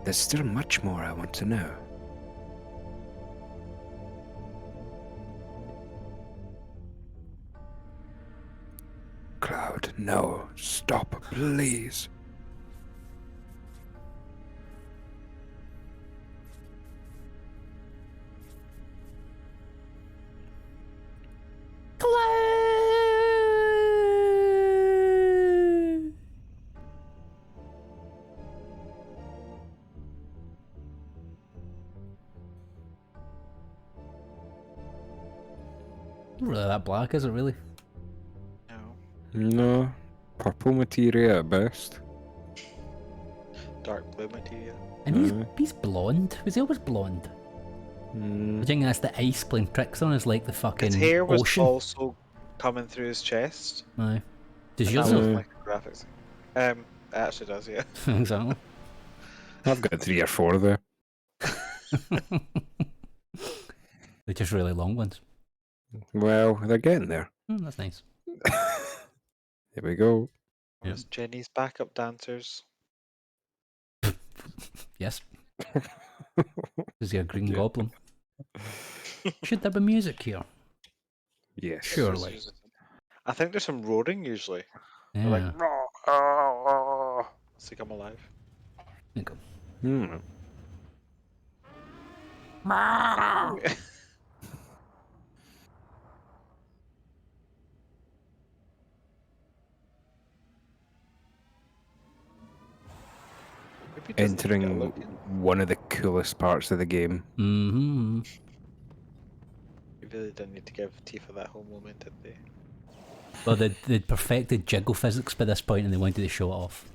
There's still much more I want to know. Cloud, no. Stop, please. Not really that black, is it really? No. No. Purple materia at best. Dark blue material. And he's blonde. Was he always blonde? I think that's the ice playing tricks on us like the fucking His hair was ocean. also coming through his chest. Aye. Does And yours that have... was like graphics. It actually does, yeah. Exactly. I've got 3 or 4 there. They're just really long ones. Well, they're getting there. That's nice. Here we go. Yeah. It's Jenny's backup dancers. Yes. Is he a green Yeah. goblin? Should there be music here? Yes. Surely. I think there's some roaring usually. Yeah. They're like, "Roar, ah, ah." It's like I'm alive. There you go. Hmm. Entering one of the coolest parts of the game. Mm-hmm. You really didn't need to give Tifa that whole moment, did they? Well, they'd perfected jiggle physics by this point and they wanted to show it off.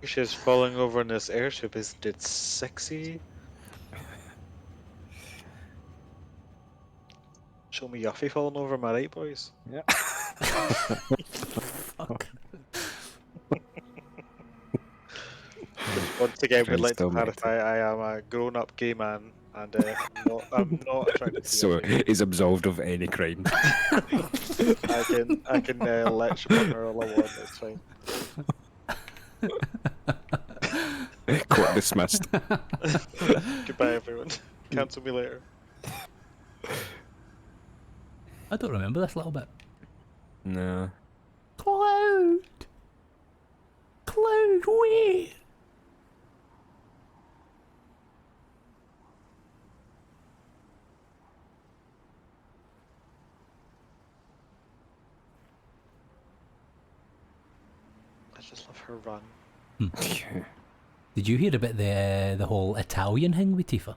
She's falling over in this airship. Isn't it sexy? Show me Yuffie falling over, am I right, boys? Yeah. Fuck. Once again, we'd Friends like to still make clarify I am a grown-up gay man, and I'm not attracted to So Yuffie. he's absolved of any crime. I can let you partner all I want, it's fine. Court dismissed. Goodbye, everyone. Cancel me later. I don't remember this little bit. No. Cloud! Cloud, wait! I just love her run. Did you hear about the whole Italian thing with Tifa?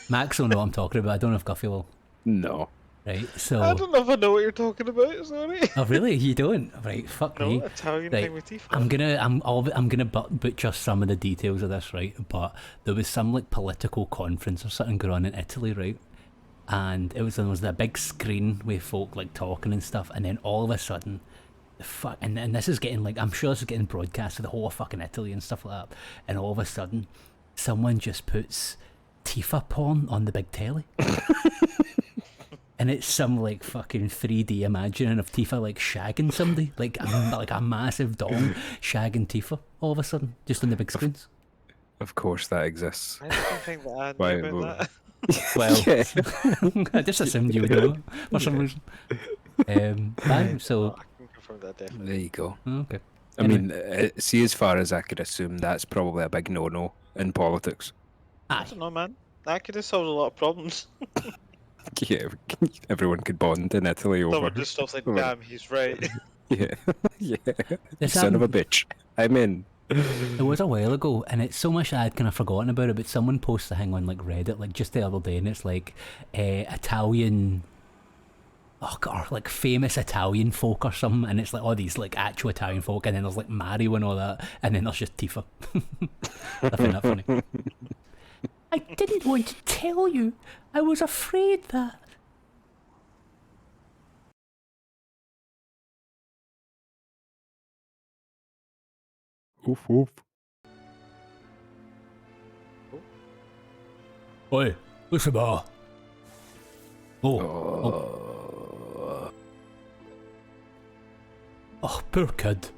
Max will know what I'm talking about. I don't know if Guffy will. No. Right, so... I don't know if I know what you're talking about, sorry. Oh really? You don't? Right, fuck No, me. Italian Right, thing with Tifa. I'm gonna butcher some of the details of this, right? But there was some like political conference or something going on in Italy, right? And there was a big screen with folk like talking and stuff, and then all of a sudden, and this is getting like, I'm sure this is getting broadcast to the whole of fucking Italy and stuff like that. And all of a sudden, someone just puts Tifa porn on the big telly. And it's some like fucking 3D imagining of Tifa like shagging somebody, like a massive dong shagging Tifa all of a sudden, just on the big screens. Of course that exists. I don't think that I Why- knew about that. Well, I just assumed you would know for some reason. So I can confirm that definitely. There you go. okay. I mean, see, as far as I could assume, that's probably a big no-no in politics. I don't know, man. That could have solved a lot of problems. Yeah, everyone could bond in Italy over. Someone just stops like, damn, he's right. Yeah, yeah. This Son of a happened- bitch. I'm in. It was a while ago, and it's so much I'd kind of forgotten about it. But someone posted a thing on like Reddit, like just the other day, and it's like Italian, oh god, like famous Italian folk or something, and it's like all these like actual Italian folk, and then there's like Mario and all that, and then there's just Tifa. I find that funny. I didn't want to tell you. I was afraid that... Oof, oof. Oi, listen, bar. Oh, poor kid.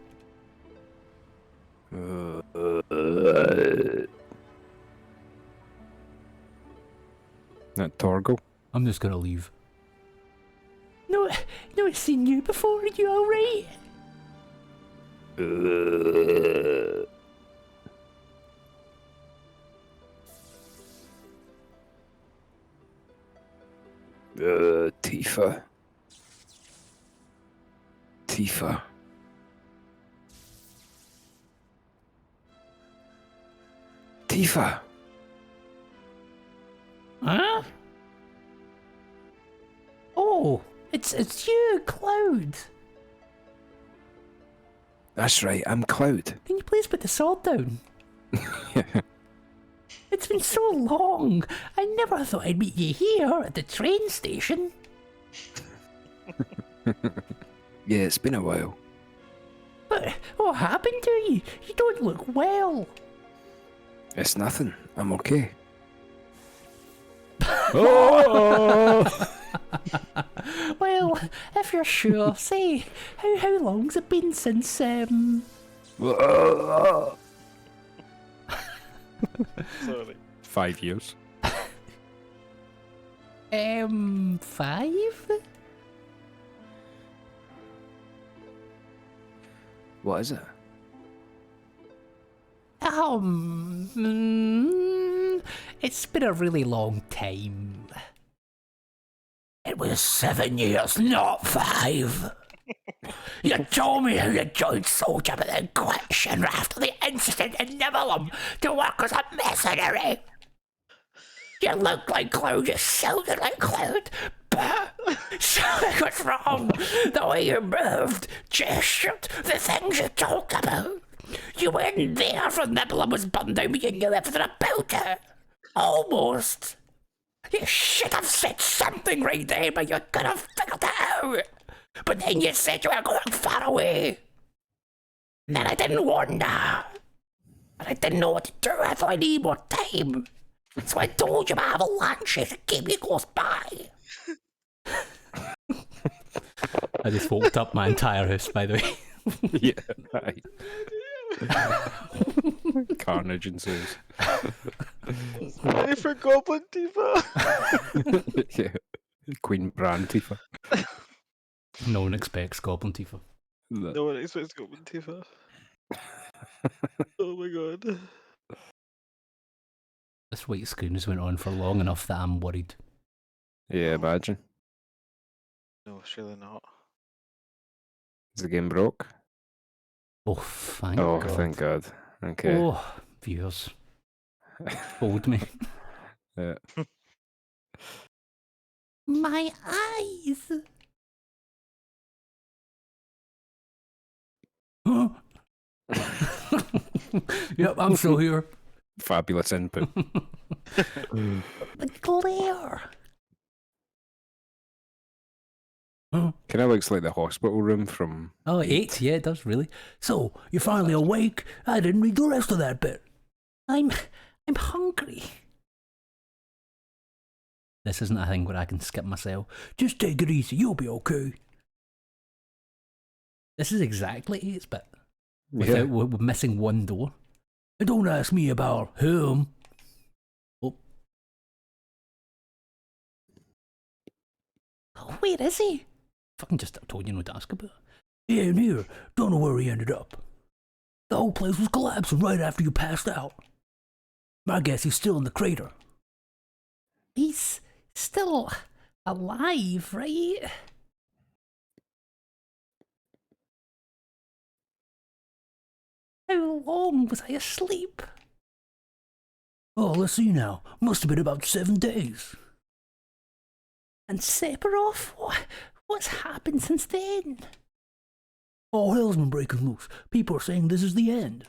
That Torgo? I'm just gonna leave. No, I've seen you before. Are you alright? Tifa. Tifa. Tifa. Huh? Oh, it's you, Cloud. That's right, I'm Cloud. Can you please put the sword down? It's been so long. I never thought I'd meet you here at the train station. Yeah, it's been a while. But what happened to you? You don't look well. It's nothing. I'm okay. Oh! Well, if you're sure, say, how long's it been since, Sorry. 5 years. 5? What is it? It's been a really long time. It was 7 years, not 5. You told me how you joined Soldier but then quit Shinra after the incident in Nibelheim to work as a mercenary. You looked like Cloud, you sounded like Cloud, but something was wrong. The way you moved, gestured, the things you talked about. You weren't there for Nibelheim was burned down, but you knew everything about it. Almost. You should have said something right there, but you could have figured it out. But then you said you were going far away. And then I didn't wonder. And I didn't know what to do. I thought I need more time. So I told you about avalanches to keep you close by. I just fucked up my entire house, by the way. Yeah, right. Carnage ensues. Ready for Goblin Tifa? Yeah. Queen Bran Tifa. No one expects Goblin Tifa. No one expects Goblin Tifa. Oh my god. This white screen has went on for long enough that I'm worried. Yeah, imagine. No, surely not. Is the game broke? Oh, thank Oh, God. thank God. Okay. Oh, viewers. Hold me. Yeah. My eyes. Huh? Yep, I'm still here. Fabulous input. The glare. Huh? Kind of looks like the hospital room from... Oh, 8? Yeah, it does, really. So, you're finally awake? I didn't read the rest of that bit. I'm hungry. This isn't a thing where I can skip myself. Just take it easy, you'll be okay. This is exactly 8-bit. Yeah. We're missing one door. And don't ask me about him. Oh. Oh, where is he? Fucking just told you not to ask about it. Yeah, in here. Don't know where he ended up. The whole place was collapsing right after you passed out. I guess he's still in the crater. He's still alive, right? How long was I asleep? Oh, let's see now. Must have been about 7 days. And Sephiroth? What's happened since then? All hell's been breaking loose. People are saying this is the end.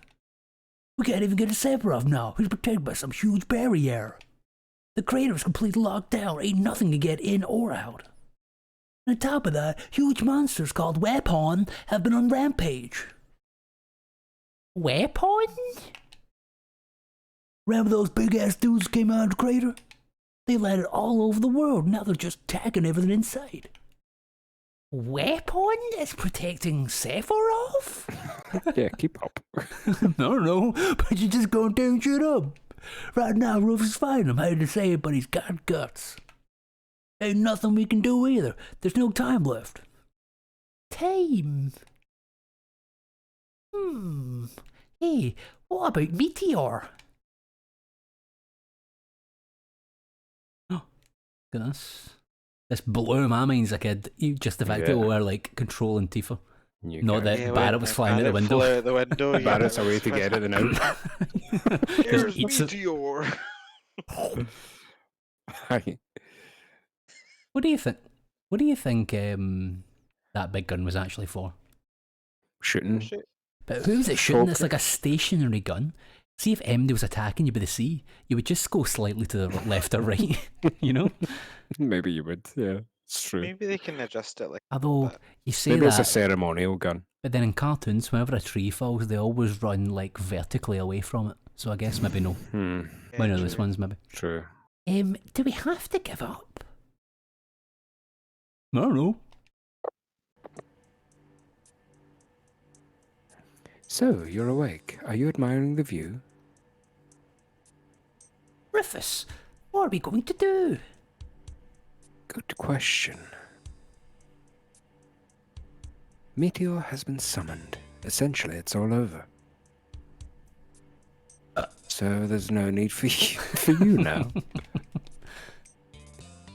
We can't even get to Sephiroth now. He's protected by some huge barrier. The crater is completely locked down. Ain't nothing to get in or out. And on top of that, huge monsters called Weapon have been on rampage. Weapon? Remember those big-ass dudes came out of the crater? They landed all over the world. Now they're just attacking everything in sight. Weapon is protecting Sephiroth? Yeah, keep up. I don't know, but you're just going tearing shit up. Right now, Rufus is fighting him. I hate to say it, but he's got guts. Ain't nothing we can do either. There's no time left. Time? Hey, what about Meteor? Oh, goodness. This blew my mind as a kid. Just the fact that we were like controlling Tifa. Not that Barrett was flying out the window. Out the window. Barrett's a way to get it and out. Here's eats it. Meteor. What do you think? What do you think that big gun was actually for? Shooting. But who was it shooting? It's like a stationary gun. See, if MD was attacking you by the sea, you would just go slightly to the left or right, you know? Maybe you would, yeah. It's true. Maybe they can adjust it like Although, you say Maybe that, it's a ceremonial gun. but then in cartoons, whenever a tree falls, they always run like vertically away from it. So I guess maybe no. One of those ones, maybe. True. Do we have to give up? I don't know. So, you're awake. Are you admiring the view? Rufus, what are we going to do? Good question. Meteor has been summoned. Essentially, it's all over. so there's no need for you now.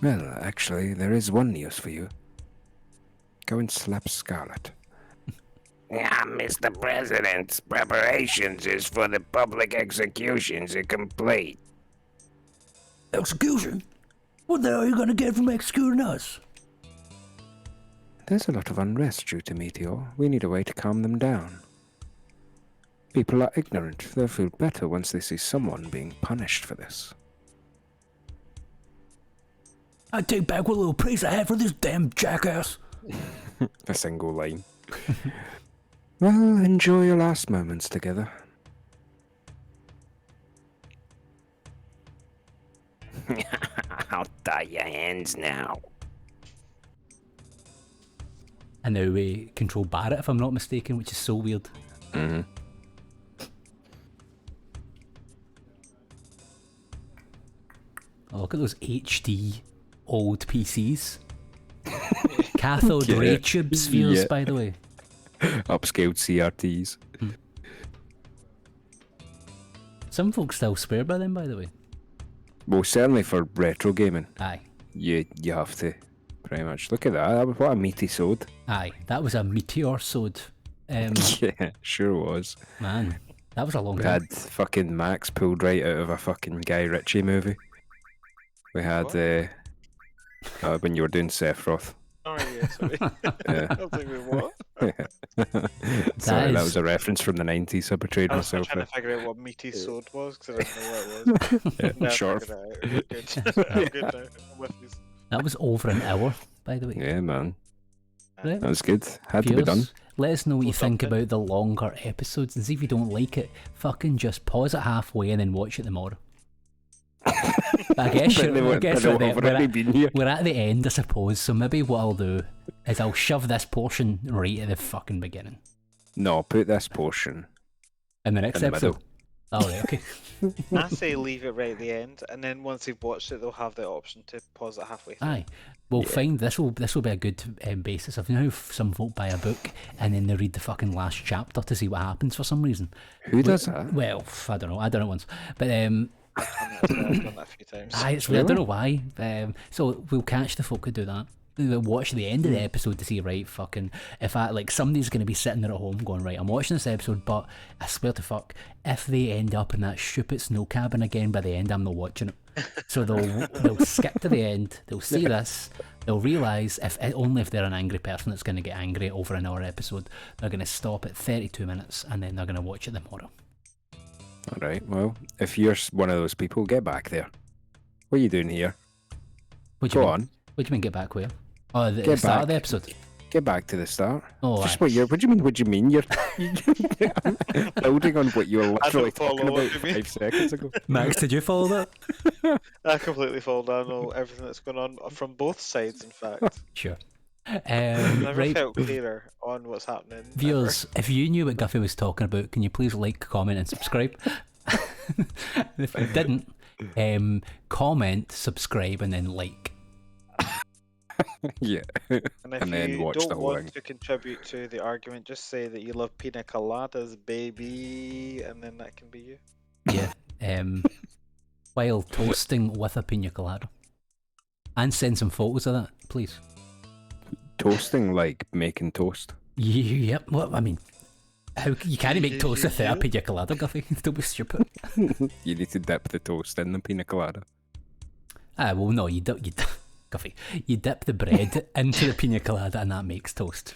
Well, actually, there is one use for you. Go and slap Scarlet. Yeah, Mr. President, preparations is for the public executions are complete. Execution? What the hell are you gonna get from executing us? There's a lot of unrest due to Meteor. We need a way to calm them down. People are ignorant. They'll feel better once they see someone being punished for this. I take back what little praise I had for this damn jackass. A single line. Well, enjoy your last moments together. I'll tie your hands now. And now we control Barrett, if I'm not mistaken, which is so weird. Mm-hmm. Oh, look at those HD old PCs. Cathode Yeah. ray tube spheres, Yeah. by the way. Upscaled CRTs. Some folks still swear by them, by the way. Well, certainly for retro gaming, Aye. you have to, pretty much. Look at that. What a meaty sode. Aye. That was a meteor sode. Yeah, sure was. Man, that was a long We time. had fucking Max pulled right out of a fucking Guy Ritchie movie. We had, when you were doing Sephiroth. Oh yeah, sorry. Yeah. I was like, wait, what? Sorry, that is- was a reference from the 90s. I betrayed I was still myself trying there. to figure out what meaty sode was because I didn't know what it was. Yeah, Now I sure. figured it out. Good. I'm good now. I'm with you. That was over an hour, by the way. Yeah, man. Right. That was good. Had to be done. Viewers, let us know what you What's think up, then? about the longer episodes, and see if you don't like it, fucking just pause it halfway and then watch it tomorrow. I guess, But they I won't- guess they'll we're, have we're, already at, been here. we're at the end, I suppose, so maybe what I'll do is I'll shove this portion right at the fucking beginning. No, put this portion In the next in the episode. middle. Oh, right, okay. I say leave it right at the end, and then once they've watched it, they'll have the option to pause it halfway through. Aye. We'll Yeah. find this will be a good basis of, you know, if some folk buy a book and then they read the fucking last chapter to see what happens for some reason. Who does that? Well, I don't know. I done it once, but I've done that a few times. it's weird. I don't know why. So we'll catch the folk who do that. They'll watch the end of the episode to see, right, fucking, if I, like, somebody's going to be sitting there at home going, right, I'm watching this episode, but I swear to fuck, if they end up in that stupid snow cabin again by the end, I'm not watching it. So they'll skip to the end, they'll see this, they'll realise, only if they're an angry person that's going to get angry over an hour episode, they're going to stop at 32 minutes and then they're going to watch it tomorrow. Alright, well, if you're one of those people, get back there. What are you doing here? What do you Go mean? on. What do you mean get back where? Oh, the Get start of the back. episode. Get back to the start. Oh, Just aye. what do you mean? You're building on what you were literally follow talking what about you mean. 5 seconds ago. Max, did you follow that? I completely fall down on everything that's going on from both sides, in fact. Sure. Never Right. felt clearer on what's happening. ever. Viewers, if you knew what Guffy was talking about, can you please like, comment, and subscribe? If you didn't, comment, subscribe, and then like. Yeah. And if and then you watch the don't whole want thing. to contribute to the argument, just say that you love pina coladas, baby, and then that can be you. Yeah. While toasting with a pina colada. And send some photos of that, please. Toasting, like making toast. Yep. Well, I mean, you can't make toast without a pina colada, Guffy. Don't be stupid. You need to dip the toast in the pina colada. Well, no, you don't. Guffy, you dip the bread into the pina colada, and that makes toast.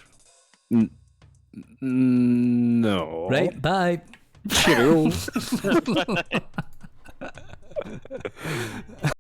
No. Right. Bye. Cheerio.